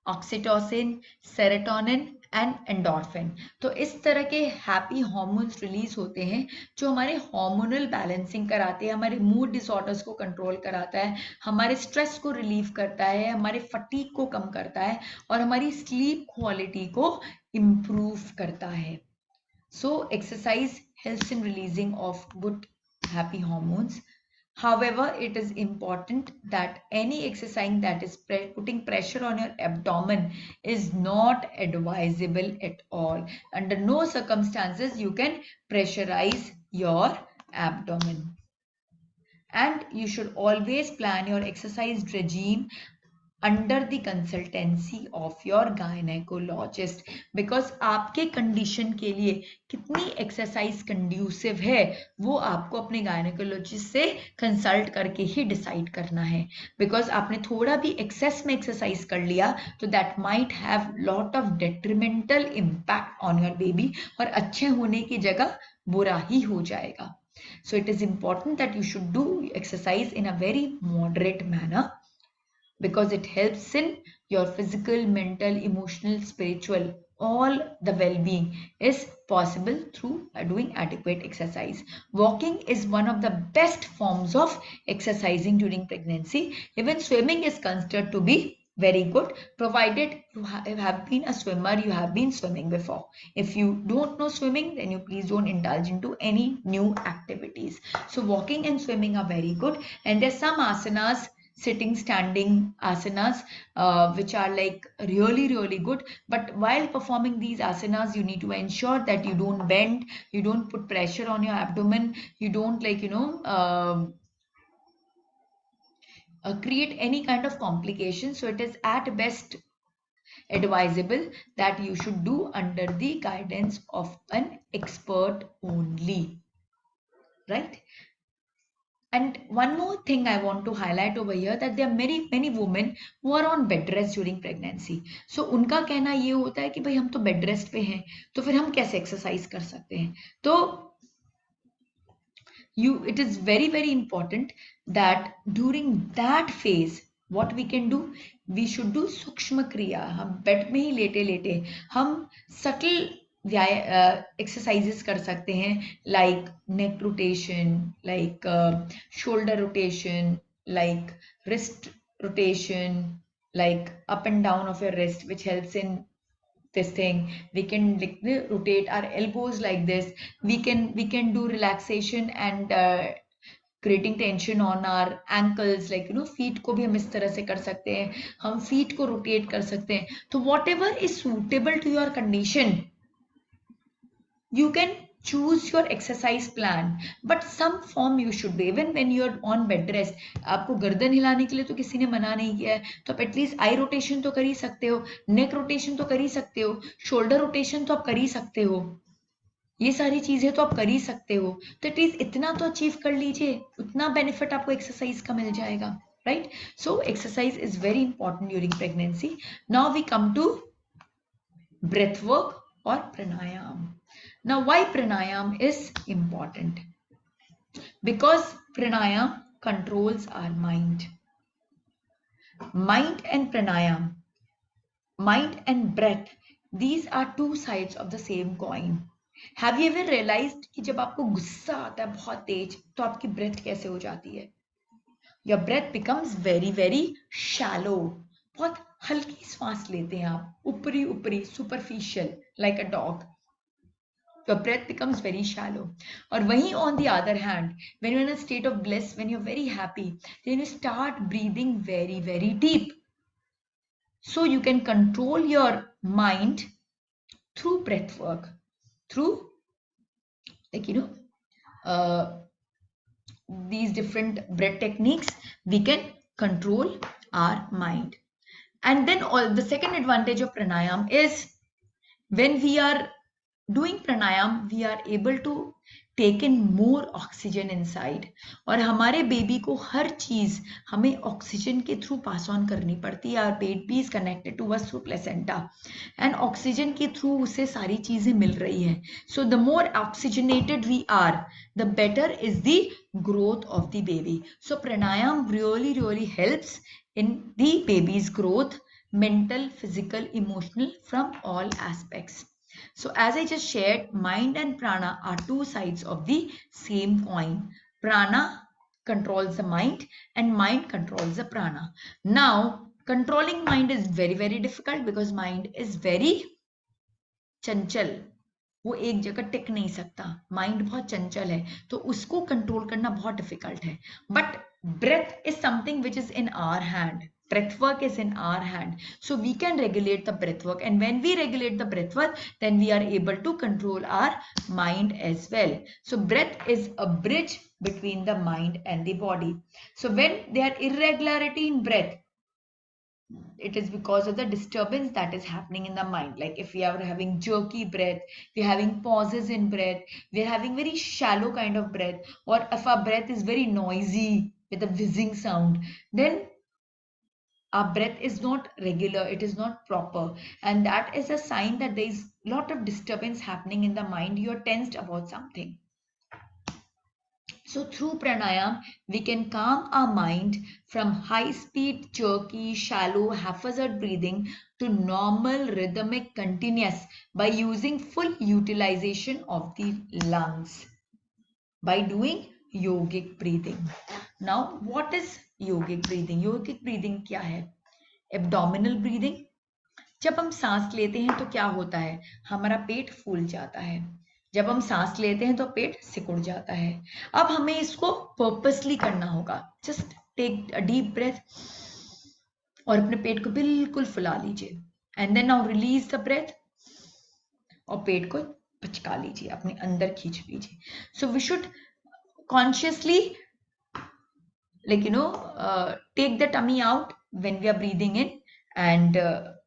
oxytocin, serotonin and endorphin. तो इस तरह के happy hormones release होते हैं जो हमारे hormonal balancing कराते हैं, हमारे मूड डिसऑर्डर्स को कंट्रोल कराता है, हमारे स्ट्रेस को रिलीव करता है, हमारे फटीग को कम करता है और हमारी स्लीप क्वालिटी को इम्प्रूव करता है. So exercise helps in releasing of good happy hormones. However, it is important that any exercise that is putting pressure on your abdomen is not advisable at all. Under no circumstances you can pressurize your abdomen. And you should always plan your exercise regime under the consultancy of your gynecologist, because आपके condition के लिए कितनी exercise conducive है वो आपको अपने gynaecologist से consult करके ही डिसाइड करना है. बिकॉज आपने थोड़ा भी एक्सेस में एक्सरसाइज कर लिया तो that might have lot of detrimental impact on your baby और अच्छे होने की जगह बुरा ही हो जाएगा. So it is important that you should do exercise in a very moderate manner, because it helps in your physical, mental, emotional, spiritual, all the well-being is possible through doing adequate exercise. Walking is one of the best forms of exercising during pregnancy. Even swimming is considered to be very good, provided you have been a swimmer, you have been swimming before. If you don't know swimming, then you please don't indulge into any new activities. So walking and swimming are very good, and there's some asanas sitting, standing asanas, which are like really good. But while performing these asanas, you need to ensure that you don't bend, you don't put pressure on your abdomen, you don't create any kind of complications. So it is at best advisable that you should do under the guidance of an expert only, right? And one more thing I want to highlight over here, that there are many women who are on bed rest during pregnancy. So उनका कहना ये होता है कि भाई हम तो bed rest पे हैं, तो फिर हम कैसे exercise कर सकते हैं? तो it is very important that during that phase what we can do, we should do सूक्ष्म क्रिया. हम बेड में ही लेटे लेटे हम subtle exercises कर सकते हैं, like neck rotation, like shoulder rotation, like wrist rotation, like up and down of your wrist, which helps in this thing. We can rotate our elbows like this. We can do relaxation and creating tension on our ankles, like feet को भी हम इस तरह से कर सकते हैं, हम feet को rotate कर सकते हैं. तो whatever is suitable to your condition, you can choose your exercise plan, but some form you should do. Even when you are on bed rest, आपको गर्दन हिलाने के लिए तो किसी ने मना नहीं किया है, तो आप एटलीस्ट आई रोटेशन तो कर ही सकते हो, नेक रोटेशन तो कर ही सकते हो, शोल्डर रोटेशन तो आप कर ही सकते हो, ये सारी चीजें तो आप कर ही सकते हो. तो एटलीस्ट इतना तो अचीव कर लीजिए, उतना बेनिफिट आपको एक्सरसाइज का मिल जाएगा, right? So exercise is very important during pregnancy. Now we come to breath work or pranayam. Now, why pranayam is important? Because pranayam controls our mind. Mind and pranayam, mind and breath, these are two sides of the same coin. Have you ever realized कि जब आपको गुस्सा आता है बहुत तेज, तो आपकी breath कैसे हो जाती है? Your breath becomes very shallow. बहुत हल्की सांस लेते हैं आप, ऊपरी superficial, like a dog. Your breath becomes very shallow. और वहीं on the other hand, when you're in a state of bliss, when you're very happy, then you start breathing very deep. So you can control your mind through breath work, through these different breath techniques. We can control our mind. And then the second advantage of pranayam is, when we are doing pranayam, we are able to take in more oxygen inside. और हमारे baby को हर चीज हमें oxygen के through pass on करनी पड़ती है. Our baby is connected to us through placenta, and oxygen के थ्रू उसे सारी चीजें मिल रही हैं. So the more oxygenated we are, the better is the growth of the baby. So pranayam really helps in the baby's growth, mental, physical, emotional, from all aspects. So as I just shared, mind and prana are two sides of the same coin. Prana controls the mind and mind controls the prana. Now, controlling mind is very difficult, because mind is very चंचल. वो एक जगह टिक नहीं सकता, mind बहुत चंचल है, तो उसको control करना बहुत डिफिकल्ट है. But breath is something which is in our hand. Breath work is in our hand, so we can regulate the breath work, and when we regulate the breath work, then we are able to control our mind as well. So breath is a bridge between the mind and the body. So when there are irregularity in breath, it is because of the disturbance that is happening in the mind. Like if we are having jerky breath, we are having pauses in breath, we are having very shallow kind of breath, or if our breath is very noisy with a whizzing sound, then our breath is not regular, it is not proper, and that is a sign that there is a lot of disturbance happening in the mind. You are tensed about something. So through pranayam, we can calm our mind from high-speed, jerky, shallow, haphazard breathing to normal, rhythmic, continuous, by using full utilization of the lungs, by doing yogic breathing. Now, what is yogic breathing? Yogic breathing क्या है? Abdominal breathing. जब हम सांस लेते हैं तो क्या होता है? हमारा पेट फूल जाता है. जब हम सांस लेते हैं तो पेट सिकुड़ जाता है. अब हमें इसको पर्पसली करना होगा. Just take a deep breath और अपने पेट को बिल्कुल फुला लीजिए and then now release the breath और पेट को पचका लीजिए, अपने अंदर खींच लीजिए. So we should consciously take the tummy out when we are breathing in and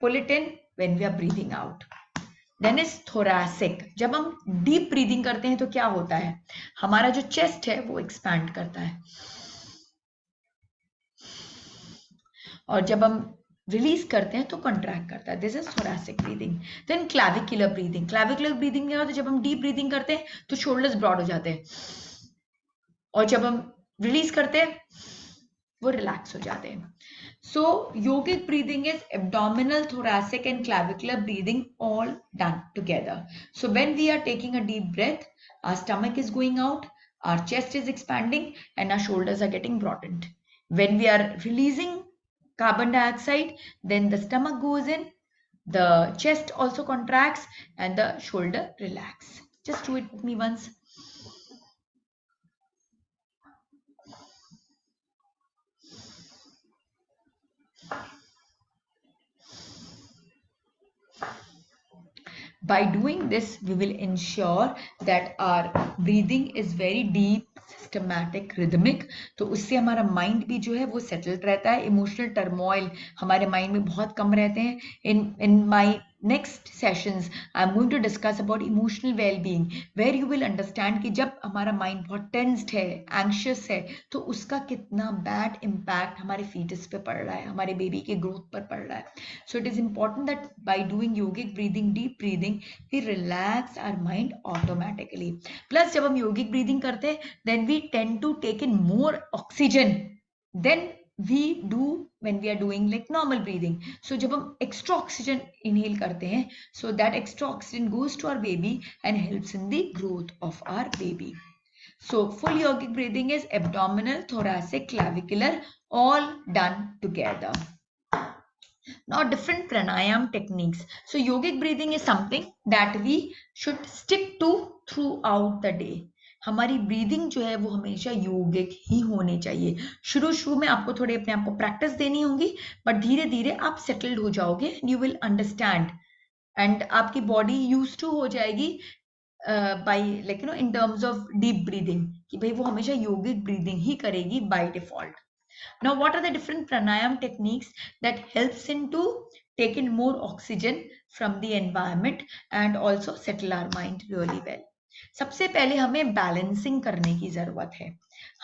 pull it in when we are breathing out. Then is thoracic. जब हम डीप ब्रीदिंग करते हैं तो क्या होता है, हमारा जो चेस्ट है वो एक्सपैंड करता है और जब हम रिलीज करते हैं तो कंट्रैक्ट करता है. This is thoracic breathing. Then clavicular breathing. Clavicular breathing क्या होता है, जब हम डीप ब्रीदिंग करते हैं तो शोल्डर्स ब्रॉड हो जाते हैं और जब हम रिलीज करते हैं वो रिलैक्स हो जाते हैं. So yogic breathing is abdominal, thoracic and clavicular breathing all done together. So when we are taking a deep breath, our stomach is going out, our chest is expanding and our shoulders are getting broadened. When we are releasing carbon dioxide, then the stomach goes in, the chest also contracts and the shoulder relax. Just do it with me once. By doing this, we will ensure that our breathing is very deep, systematic, rhythmic. तो उससे हमारा mind भी जो है वो settled रहता है. Emotional turmoil हमारे माइंड में बहुत कम रहते हैं. in my next sessions I am going to discuss about emotional well-being, where you will understand कि जब हमारा माइंड बहुत टेंस्ड है, एंग्शियस है, तो उसका कितना बैड इम्पैक्ट हमारे फीटस पे पड़ रहा है, हमारे बेबी के ग्रोथ पर पड़ रहा है. So it is important that by doing yogic breathing, deep breathing, we relax our mind automatically. Plus जब हम yogic breathing करते हैं, then we tend to take in more oxygen than we do when we are doing like normal breathing. So जब हम extra oxygen inhale करते हैं, so that extra oxygen goes to our baby and helps in the growth of our baby. So full yogic breathing is abdominal, thoracic, clavicular, all done together. Now different pranayam techniques. So yogic breathing is something that we should stick to throughout the day. हमारी breathing जो है वो हमेशा योगिक ही होनी चाहिए. शुरू में आपको थोड़े अपने आप को प्रैक्टिस देनी होगी, बट धीरे धीरे आप सेटल्ड हो जाओगे and you will understand and आपकी बॉडी यूज टू हो जाएगी by like in terms of deep breathing कि भाई वो हमेशा योगिक ब्रीदिंग ही करेगी by default. Now, what are the different pranayam techniques that helps in to take in more oxygen from the environment and also settle our mind really well? सबसे पहले हमें बैलेंसिंग करने की जरूरत है.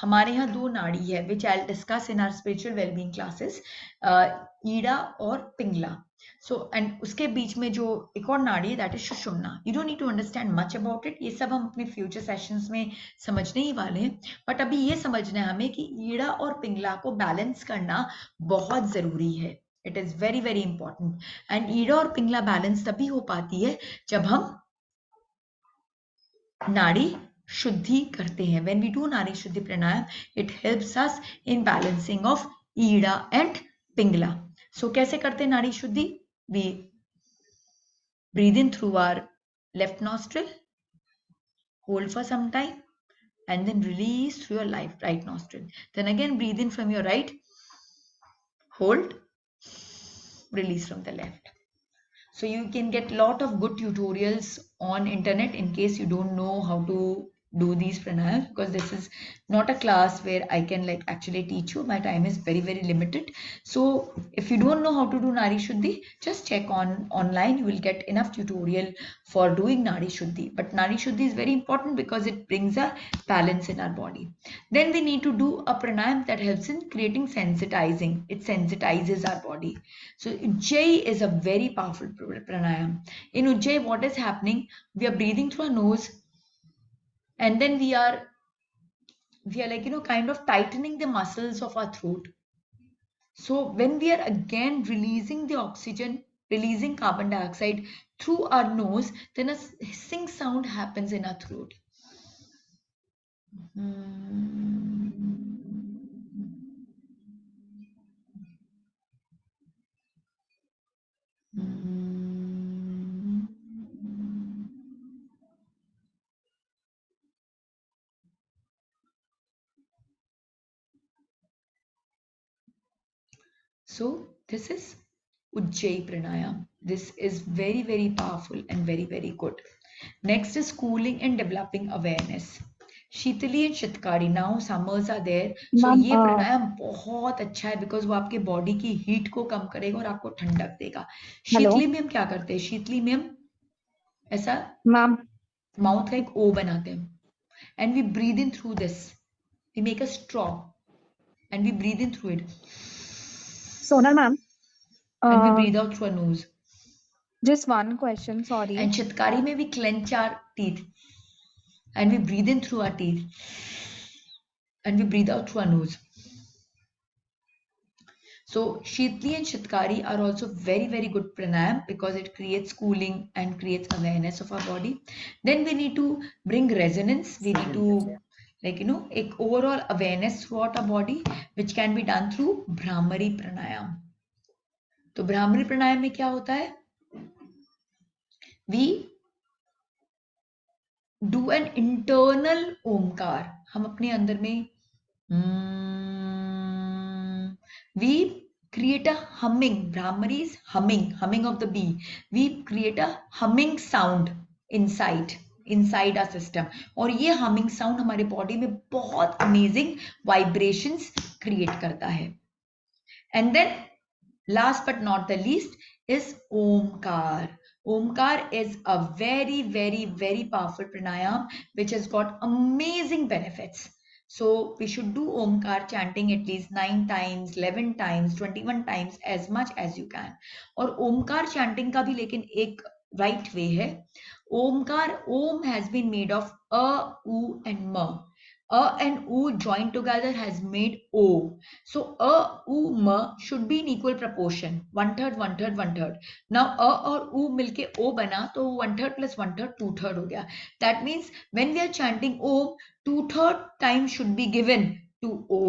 हमारे यहाँ दो नाड़ी है which I'll discuss in our spiritual well-being classes, Ida और पिंगला. So and उसके बीच में जो एक और नाड़ी है that is Sushumna. You don't need to understand much about it. ये सब हम अपने future sessions में समझने ही वाले हैं. बट अभी ये समझना है हमें कि ईड़ा और पिंगला को बैलेंस करना बहुत जरूरी है. It is very very important. And Ida और पिंगला बैलेंस तभी हो पाती है जब हम नाड़ी शुद्धि करते हैं. When we do nadi shuddhi pranayama, it helps us in balancing of ida and pingala. So कैसे करते हैं nadi shuddhi? We breathe in through our left nostril, hold for some time and then release through your right nostril. Then again breathe in from your right, hold, release from the left. So you can get lot of good tutorials on internet in case you don't know how to do these pranayams, because this is not a class where I can like actually teach you. My time is very very limited. So if you don't know how to do Nari Shuddhi, just check online. You will get enough tutorial for doing Nari Shuddhi. But Nari Shuddhi is very important because it brings a balance in our body. Then we need to do a pranayam that helps in creating sensitizing. It sensitizes our body. So Ujjayi is a very powerful pranayam. In Ujjayi, what is happening? We are breathing through our nose, and then we are like kind of tightening the muscles of our throat. So when we are again releasing the oxygen, releasing carbon dioxide through our nose, then a hissing sound happens in our throat. So this is Ujjayi pranayam. This is very, very powerful and very, very good. Next is cooling and developing awareness. Sheetali and sitkari. Now summers are there, so ये प्राणायाम बहुत अच्छा है because वो आपके body की heat को कम करेगा और आपको ठंडक देगा. शीतली में हम क्या करते हैं? शीतली में हम ऐसा माउथ का एक ओ बनाते हैं and we breathe in through this. We make a straw and we breathe in through it. Sonal ma'am, and we breathe out through our nose. just one question, sorry. And Chitkari mein we clench our teeth and we breathe in through our teeth and we breathe out through our nose. So Shitli and Chitkari are also very, very good pranayam because it creates cooling and creates awareness of our body. Then we need to bring resonance. We need to एक overall awareness throughout our body, which can be done through Brahmari pranayam. तो Brahmari pranayam में क्या होता है? We do an internal omkar. हम अपने अंदर में we create a humming. Brahmari is humming of the bee. We create a humming sound inside our system. और ये humming sound हमारे body में बहुत amazing vibrations create करता है. And then last but not the least is Omkar. Omkar is a very, very, very powerful pranayam which has got amazing benefits. So we should do Omkar chanting at least 9 times, 11 times, 21 times, as much as you can. और Omkar chanting का भी लेकिन एक right way है. Omkar, Om has been made of A, U and Ma. A and U joined together has made O. So A, U, Ma should be in equal proportion. 1/3, 1/3, 1/3. Now A और U मिलके O बना तो 1/3 plus 1/3 2/3 हो गया. That means when we are chanting Om, 2/3 time should be given to O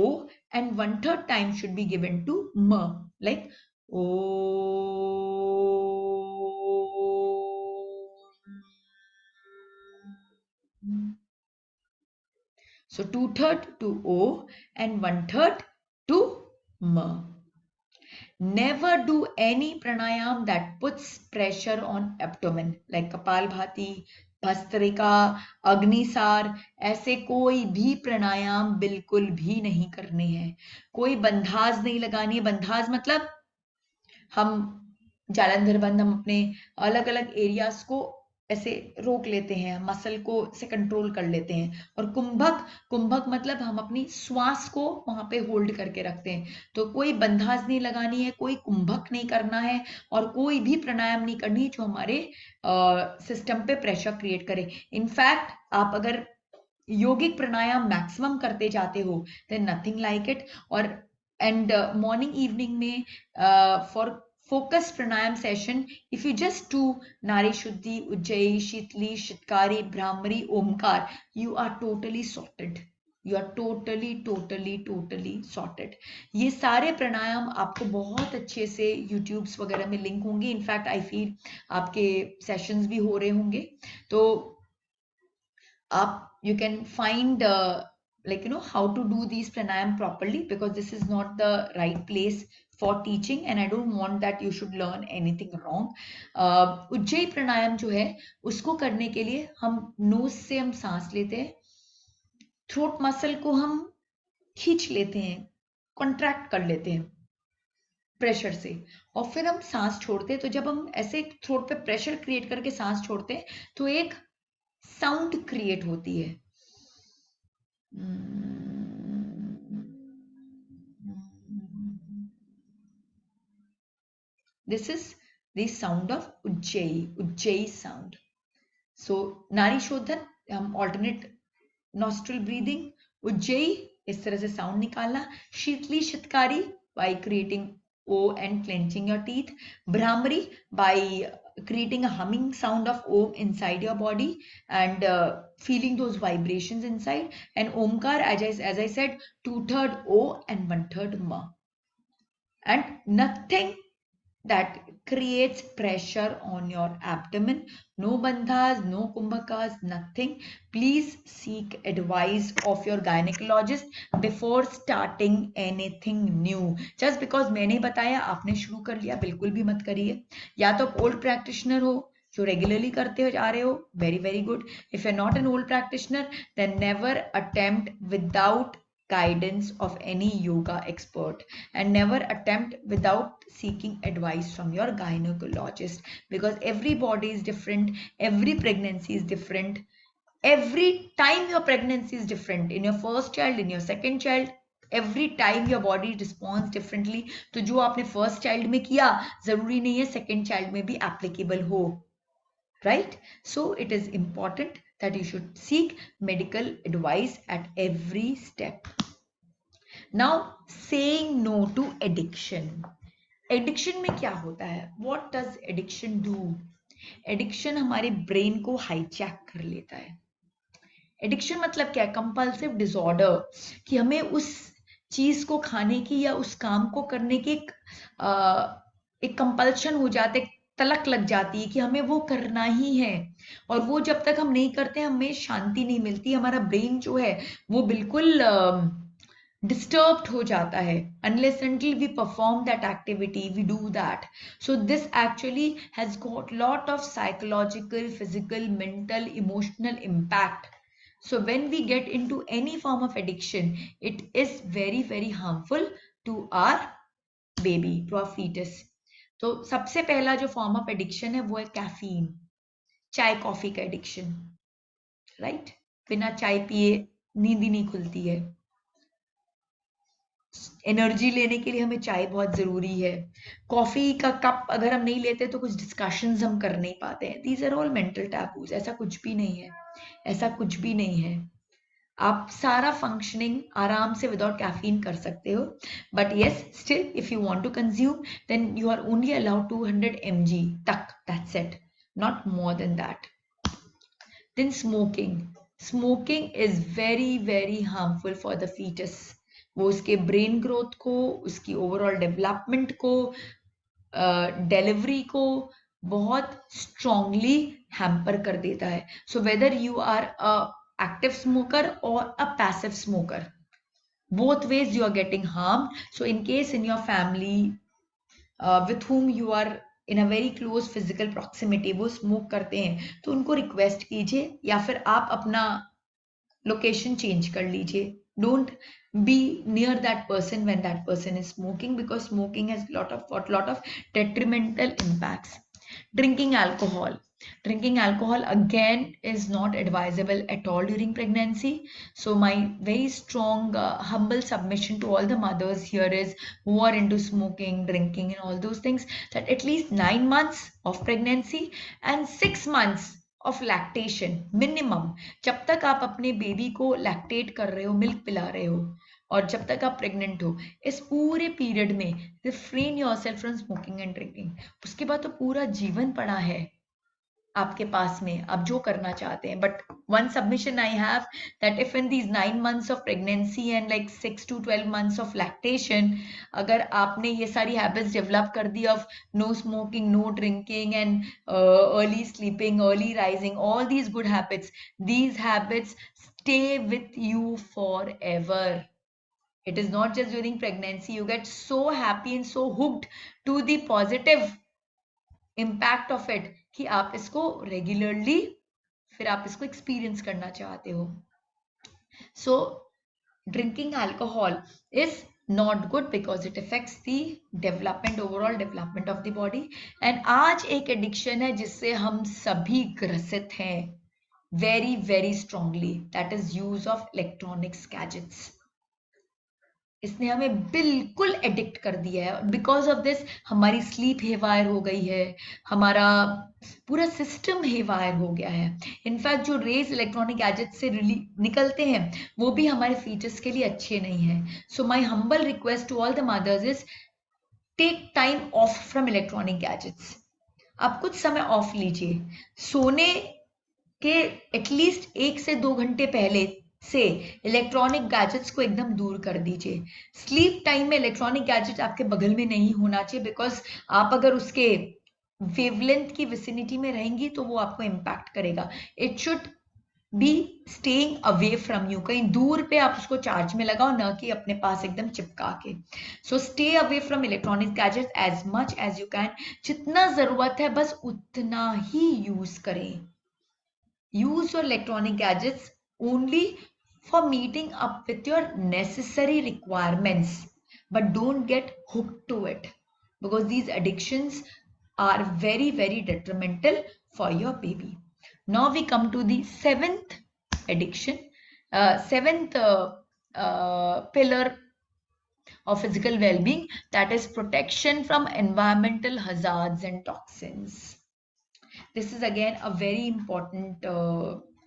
and 1/3 time should be given to Ma. Like O. So 2/3 to O and 1/3 to Ma. Never do any pranayam that puts pressure on abdomen like Kapalbhati, bhastrika, Agnisar. ऐसे कोई भी प्राणायाम बिल्कुल भी नहीं करने हैं. कोई बंधाज नहीं लगानी है. बंधाज मतलब हम जालंधर बंद, हम अपने अलग अलग एरियाज को ऐसे रोक लेते हैं, मसल को से कंट्रोल कर लेते हैं. और कुंभक मतलब हम अपनी श्वास को वहां पे होल्ड करके रखते हैं. तो कोई बंधाज नहीं लगानी है, कोई कुंभक नहीं करना है और कोई भी प्राणायाम नहीं करनी है जो हमारे सिस्टम पे प्रेशर क्रिएट करे. इनफैक्ट आप अगर योगिक प्राणायाम मैक्सिमम करते जाते हो देन नथिंग लाइक इट. और एंड मॉर्निंग इवनिंग में for focus pranayam session, if you just do Nari Shuddhi, Ujjayi, Shitli, Shitkari, Brahmari, Omkar, you are totally sorted. You are totally sorted. ये सारे प्राणायाम आपको बहुत अच्छे से यूट्यूब्स वगैरह में लिंक होंगे. इनफैक्ट आई फील आपके सेशंस भी हो रहे होंगे. तो आप you can find how to do these pranayam properly, because this is not the right place for teaching and I don't want that you should learn anything wrong. Ujjayi प्राणायाम जो है उसको करने के लिए हम नोज से हम सांस लेते हैं, थ्रोट मसल को हम खींच लेते हैं, कॉन्ट्रैक्ट कर लेते हैं प्रेशर से, और फिर हम सांस छोड़ते हैं. तो जब हम ऐसे थ्रोट पे प्रेशर क्रिएट करके सांस छोड़ते हैं तो एक साउंड क्रिएट होती है. This is the sound of Ujjayi sound. So Nari Shodhan, हम alternate nostril breathing. Ujjayi इस तरह से sound निकालना. Shitli Shitkari by creating O and clenching your teeth. Brahmari by creating a humming sound of Om inside your body and feeling those vibrations inside. And Omkar, as I said, 2/3 O and 1/3 Ma. And nothing that creates pressure on your abdomen. No bandhas, no kumbhakas, nothing. Please seek advice of your gynecologist before starting anything new. Just because मैंने बताया आपने शुरू कर लिया, बिल्कुल भी मत करिए. या तो ओल्ड प्रैक्टिशनर हो जो रेगुलरली करते जा रहे हो, very very good. If you are not an old practitioner, then never attempt without guidance of any yoga expert, and never attempt without seeking advice from your gynecologist, because every body is different, every pregnancy is different, every time your pregnancy is different, in your first child, in your second child, every time your body responds differently. तो जो आपने first child में किया जरूरी नहीं है second child में भी एप्लीकेबल हो, right? So it is important that you should seek medical advice at every step. Now, saying no to addiction. Addiction में क्या होता है? What does addiction do? Addiction हमारे ब्रेन को हाईजैक कर लेता है. एडिक्शन मतलब क्या है? कंपल्सिव डिसऑर्डर, कि हमें उस चीज को खाने की या उस काम को करने की एक कंपल्शन हो जाते, तलक लग जाती है कि हमें वो करना ही है, और वो जब तक हम नहीं करते हमें शांति नहीं मिलती. हमारा ब्रेन जो है वो बिल्कुल disturbed हो जाता है. Unless until we perform that activity, we do that. So this actually has got lot of psychological, physical, mental, emotional impact. So when we get into any form of addiction, it is very very harmful to our baby, to our fetus. तो सबसे पहला जो form of addiction है वो है caffeine, चाय coffee का addiction, right? बिना चाय पिए नींद ही नहीं खुलती है. एनर्जी लेने के लिए हमें चाय बहुत जरूरी है. कॉफी का कप अगर हम नहीं लेते तो कुछ डिस्कशंस हम कर नहीं पाते हैं. These are all mental taboos. ऐसा कुछ भी नहीं है, ऐसा कुछ भी नहीं है. आप सारा फंक्शनिंग आराम से विदाउट कैफीन कर सकते हो. But yes, still if you want to consume then you are only allowed 200 mg तक, that's it, not more than that. Then smoking. Smoking is very very harmful for the foetus. वो उसके brain growth को, उसकी overall development को, delivery को बहुत strongly hamper कर देता है. So whether you are a active smoker or a passive smoker, both ways you are getting harmed. So in case in your family with whom you are in a very close physical proximity वो smoke करते हैं तो उनको request कीजिए या फिर आप अपना लोकेशन चेंज कर लीजिए. Don't be near that person when that person is smoking, because smoking has lot of detrimental impacts. Drinking alcohol. Drinking alcohol again is not advisable at all during pregnancy. So my very strong humble submission to all the mothers here is, who are into smoking, drinking and all those things, that at least 9 months of pregnancy and 6 months of lactation minimum, जब तक आप अपने baby को lactate कर रहे हो, milk पिला रहे हो, और जब तक आप प्रेग्नेंट हो, इस पूरे पीरियड में refrain yourself from smoking and drinking. उसके बाद तो पूरा जीवन पड़ा है आपके पास में, आप जो करना चाहते हैं. But one submission I have, that if in these 9 months of pregnancy and like 6 to 12 months of lactation, अगर आपने ये सारी हैबिट्स डेवलप कर दी of no smoking, no drinking and early sleeping, early rising, all these good habits, these habits stay with you forever. It is not just during pregnancy. You get so happy and so hooked to the positive impact of it कि आप इसको regularly फिर आप इसको experience करना चाहते हो. सो drinking alcohol is not good because it affects the development, overall development of the body. and आज एक एडिक्शन है जिससे हम सभी ग्रसित हैं very very strongly, that is use of electronics gadgets. इसने हमें बिल्कुल एडिक्ट कर दिया है. बिकॉज ऑफ दिस हमारी स्लीप हेवायर हो गई है, हमारा पूरा सिस्टम हेवायर हो गया है. इनफैक्ट जो रेज इलेक्ट्रॉनिक गैजेट से निकलते हैं वो भी हमारे फीचर्स के लिए अच्छे नहीं है. So my humble request to all the mothers is, take time off from electronic gadgets. आप कुछ समय ऑफ लीजिए. सोने के एटलीस्ट 1 से 2 घंटे पहले से इलेक्ट्रॉनिक गैजेट्स को एकदम दूर कर दीजिए। स्लीप टाइम में इलेक्ट्रॉनिक गैजेट आपके बगल में नहीं होना चाहिए, बिकॉज आप अगर उसके वेवलेंथ की विसिनिटी में रहेंगी तो वो आपको इम्पैक्ट करेगा। It should be staying away from you, कहीं दूर पे आप उसको चार्ज में लगाओ, ना कि अपने पास एकदम चिपका के। So stay away from electronic gadgets as much as you can. जितना जरूरत है बस उतना ही यूज करें। Use your electronic gadgets only for meeting up with your necessary requirements, but don't get hooked to it, because these addictions are very, very detrimental for your baby. Now we come to the seventh addiction, seventh pillar of physical well-being, that is protection from environmental hazards and toxins. This is again a very important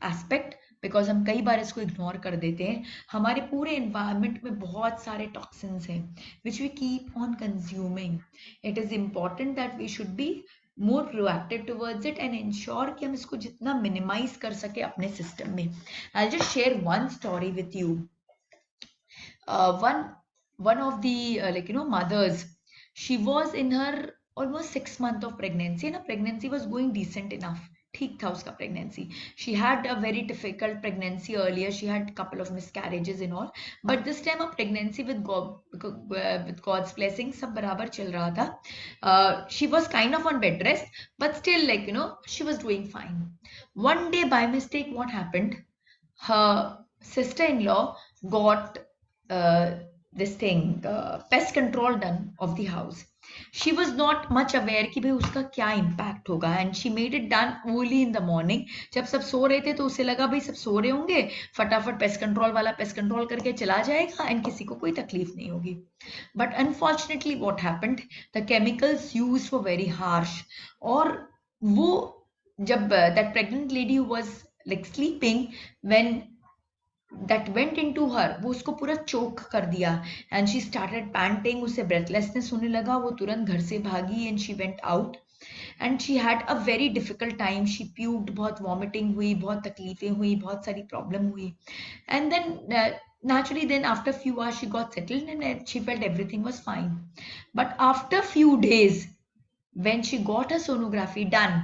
aspect, because हम कई बार इसको ignore कर देते हैं। हमारे पूरे environment में बहुत सारे टॉक्सिन्स हैं which we keep on consuming. It is important that we should be more proactive towards it and ensure कि हम इसको जितना मिनिमाइज कर सके अपने सिस्टम में। आई just share one story with you. one of the mothers, she was in her almost 6 months of pregnancy, and her pregnancy was going decent enough. ठीक था उसका pregnancy. She had a very difficult pregnancy earlier. She had a couple of miscarriages and all, but this time her pregnancy with God's blessing सब बराबर चल रहा था. She was kind of on bed rest, but still she was doing fine. One day by mistake, what happened? Her sister-in-law got this thing, pest control done of the house. She was not much aware कि भाई उसका क्या impact होगा, and she made it done early in the morning. जब सब सो रहे थे तो उसे लगा भाई सब सो रहे होंगे, फटाफट पेस्ट कंट्रोल वाला पेस्ट कंट्रोल करके चला जाएगा एंड किसी को कोई तकलीफ नहीं होगी. But unfortunately what happened, the chemicals used were very harsh. और वो जब that pregnant lady who was like sleeping, when that went into her, वो उसको पूरा चोक कर दिया and she started panting. उसे breathlessness होने लगा, वो तुरंत घर से भागी and she went out and she had a very difficult time. She puked, बहुत vomiting हुई, बहुत तकलीफें हुई, बहुत सारी problem हुई, and then naturally then after few hours she got settled and she felt everything was fine. But after few days when she got her sonography done,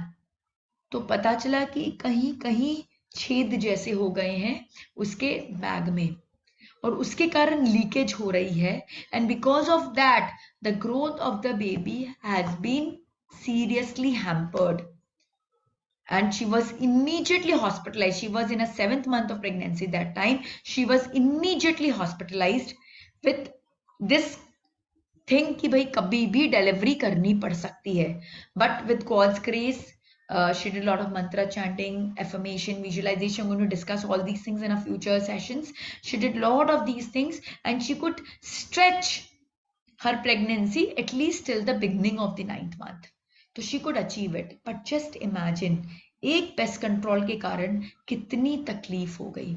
तो पता चला कि कहीं कहीं छेद जैसे हो गए हैं उसके बैग में और उसके कारण लीकेज हो रही है, and because of that the growth of the baby has been seriously hampered and she was immediately hospitalized. She was in a 7th month of pregnancy that time. She was immediately hospitalized with this thing कि भाई कभी भी delivery करनी पड़ सकती है. But with God's grace, she did a lot of mantra chanting, affirmation, visualization. I'm going to discuss all these things in our future sessions. She did a lot of these things and she could stretch her pregnancy at least till the beginning of the 9th month. So she could achieve it. But just imagine, एक pest control के कारण कितनी तकलीफ हो गई.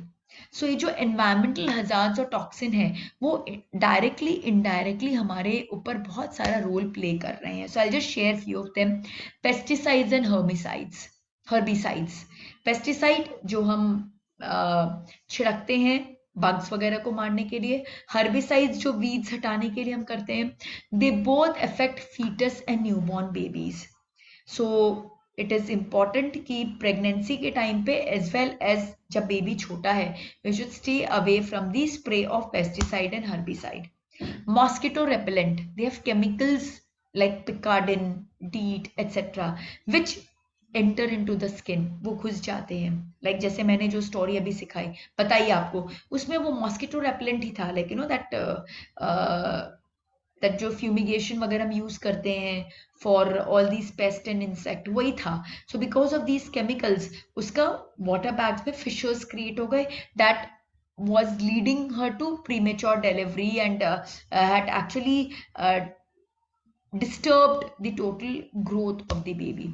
सो ये जो environmental hazards और टॉक्सिन है वो डायरेक्टली इनडायरेक्टली हमारे ऊपर बहुत सारा रोल प्ले कर रहे हैं. So I just share few of them. Pesticides and herbicides. Pesticide जो हम छिड़कते हैं बग्स वगैरह को मारने के लिए, हर्बिसाइड्स जो वीड्स हटाने के लिए हम करते हैं, they both affect foetus and newborn babies. So it is important कि प्रेगनेंसी के टाइम पे एज वेल एज जब बेबी छोटा है, we should stay away from the spray of pesticide and herbicide. Mosquito repellent, they have chemicals like picardin, DEET, etc. which enter into the skin. वो घुस जाते हैं. like जैसे मैंने जो स्टोरी अभी सिखाई बताइए आपको, उसमें वो मॉस्किटो रेपेलेंट ही था, like that जो फ्यूमिगेशन वगैरह हम यूज करते हैं for all these paste and insect, वही था. So because of these chemicals उसका वाटर बैग्स में फिशर्स क्रिएट हो गए, that was leading her to premature delivery and had actually disturbed the total growth of the baby.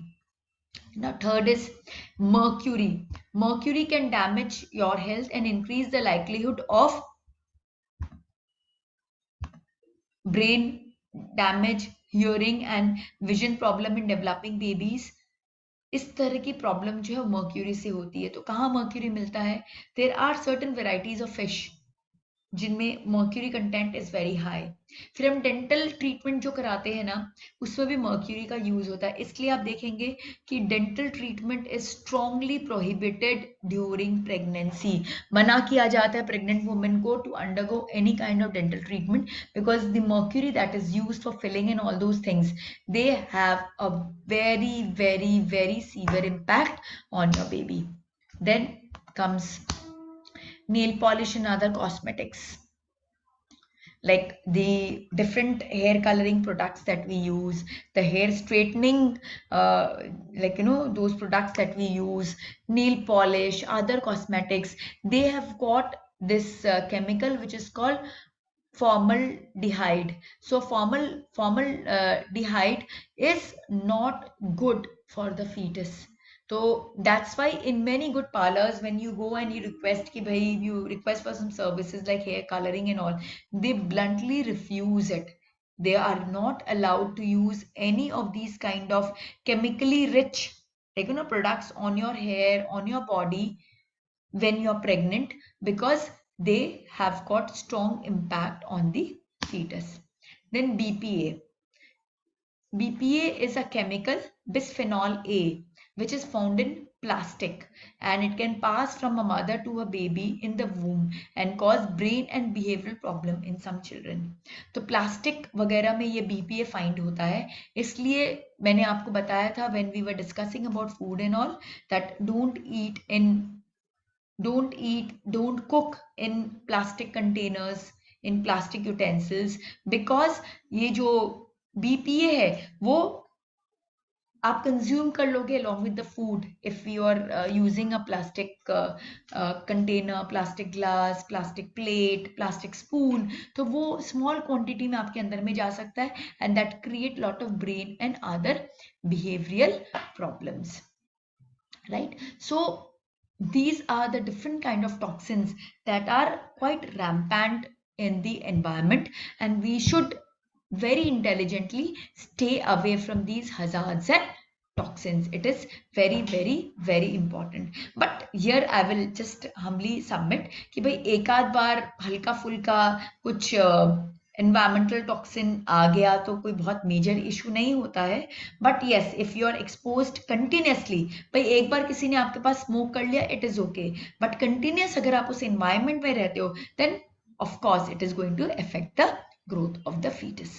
Now third is mercury. Mercury can damage your health and increase the likelihood of brain damage, hearing and vision problem in developing babies. इस तरह की problem जो है mercury से होती है। तो कहाँ मर्क्यूरी मिलता है? There are certain varieties of fish जिनमें mercury content is very high. फिर हम डेंटल ट्रीटमेंट जो कराते हैं ना, उसमें भी मर्क्यूरी का यूज होता है। इसलिए आप देखेंगे कि dental treatment is strongly prohibited during pregnancy. मना किया जाता है प्रेग्नेंट वुमेन को to undergo any kind of dental treatment because the mercury that is used for filling in all those things, they have a very very very severe impact on your baby. Then comes nail polish and other cosmetics, like the different hair coloring products that we use, the hair straightening, like those products that we use, nail polish, other cosmetics, they have got this chemical which is called formaldehyde. So formaldehyde is not good for the fetus. So that's why in many good parlors, when you go and you request ki bhai, you request for some services like hair coloring and all, they bluntly refuse it. They are not allowed to use any of these kind of chemically rich, like products on your hair, on your body when you're pregnant, because they have got strong impact on the fetus. Then BPA. BPA is a chemical, bisphenol A, which is found in plastic, and it can pass from a mother to a baby in the womb and cause brain and behavioral problem in some children. तो plastic वगैरह में ये BPA find होता है, इसलिए मैंने आपको बताया था when we were discussing about food and all that don't cook in plastic containers, in plastic utensils, because ये जो BPA है वो आप कंज्यूम कर लोगे along with the food if you are using a plastic container, plastic glass, plastic plate, plastic spoon, तो वो small quantity में आपके अंदर में जा सकता है and that create lot of brain and other behavioral problems, right? So these are the different kind of toxins that are quite rampant in the environment, and we should very intelligently stay away from these hazards and toxins. It is very very very important. But here I will just humbly submit कि भाई एक आध बार हल्का फुल्का कुछ environmental toxin आ गया तो कोई बहुत मेजर इशू नहीं होता है। But yes, if you are exposed continuously, भाई एक बार किसी ने आपके पास स्मोक कर लिया, it is okay, but continuous अगर आप उस एनवायरमेंट में रहते हो, then of course it is going to affect the growth of the fetus.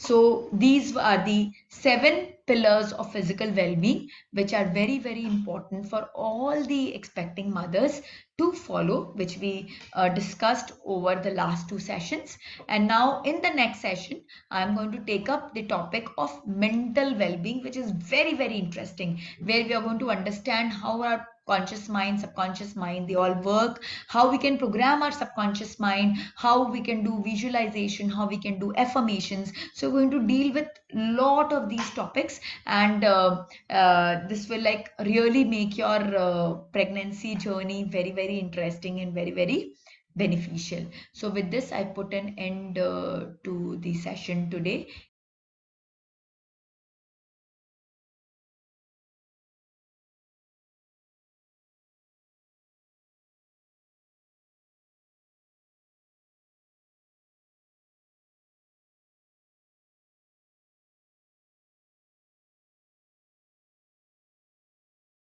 So these are the 7 pillars of physical well-being which are very very important for all the expecting mothers to follow, which we discussed over the last 2 sessions. And now in the next session I am going to take up the topic of mental well-being, which is very very interesting, where we are going to understand how our conscious mind, subconscious mind, they all work, how we can program our subconscious mind, how we can do visualization, how we can do affirmations. So we're going to deal with lot of these topics, and this will like really make your pregnancy journey very very interesting and very very beneficial. So with this I put an end to the session today.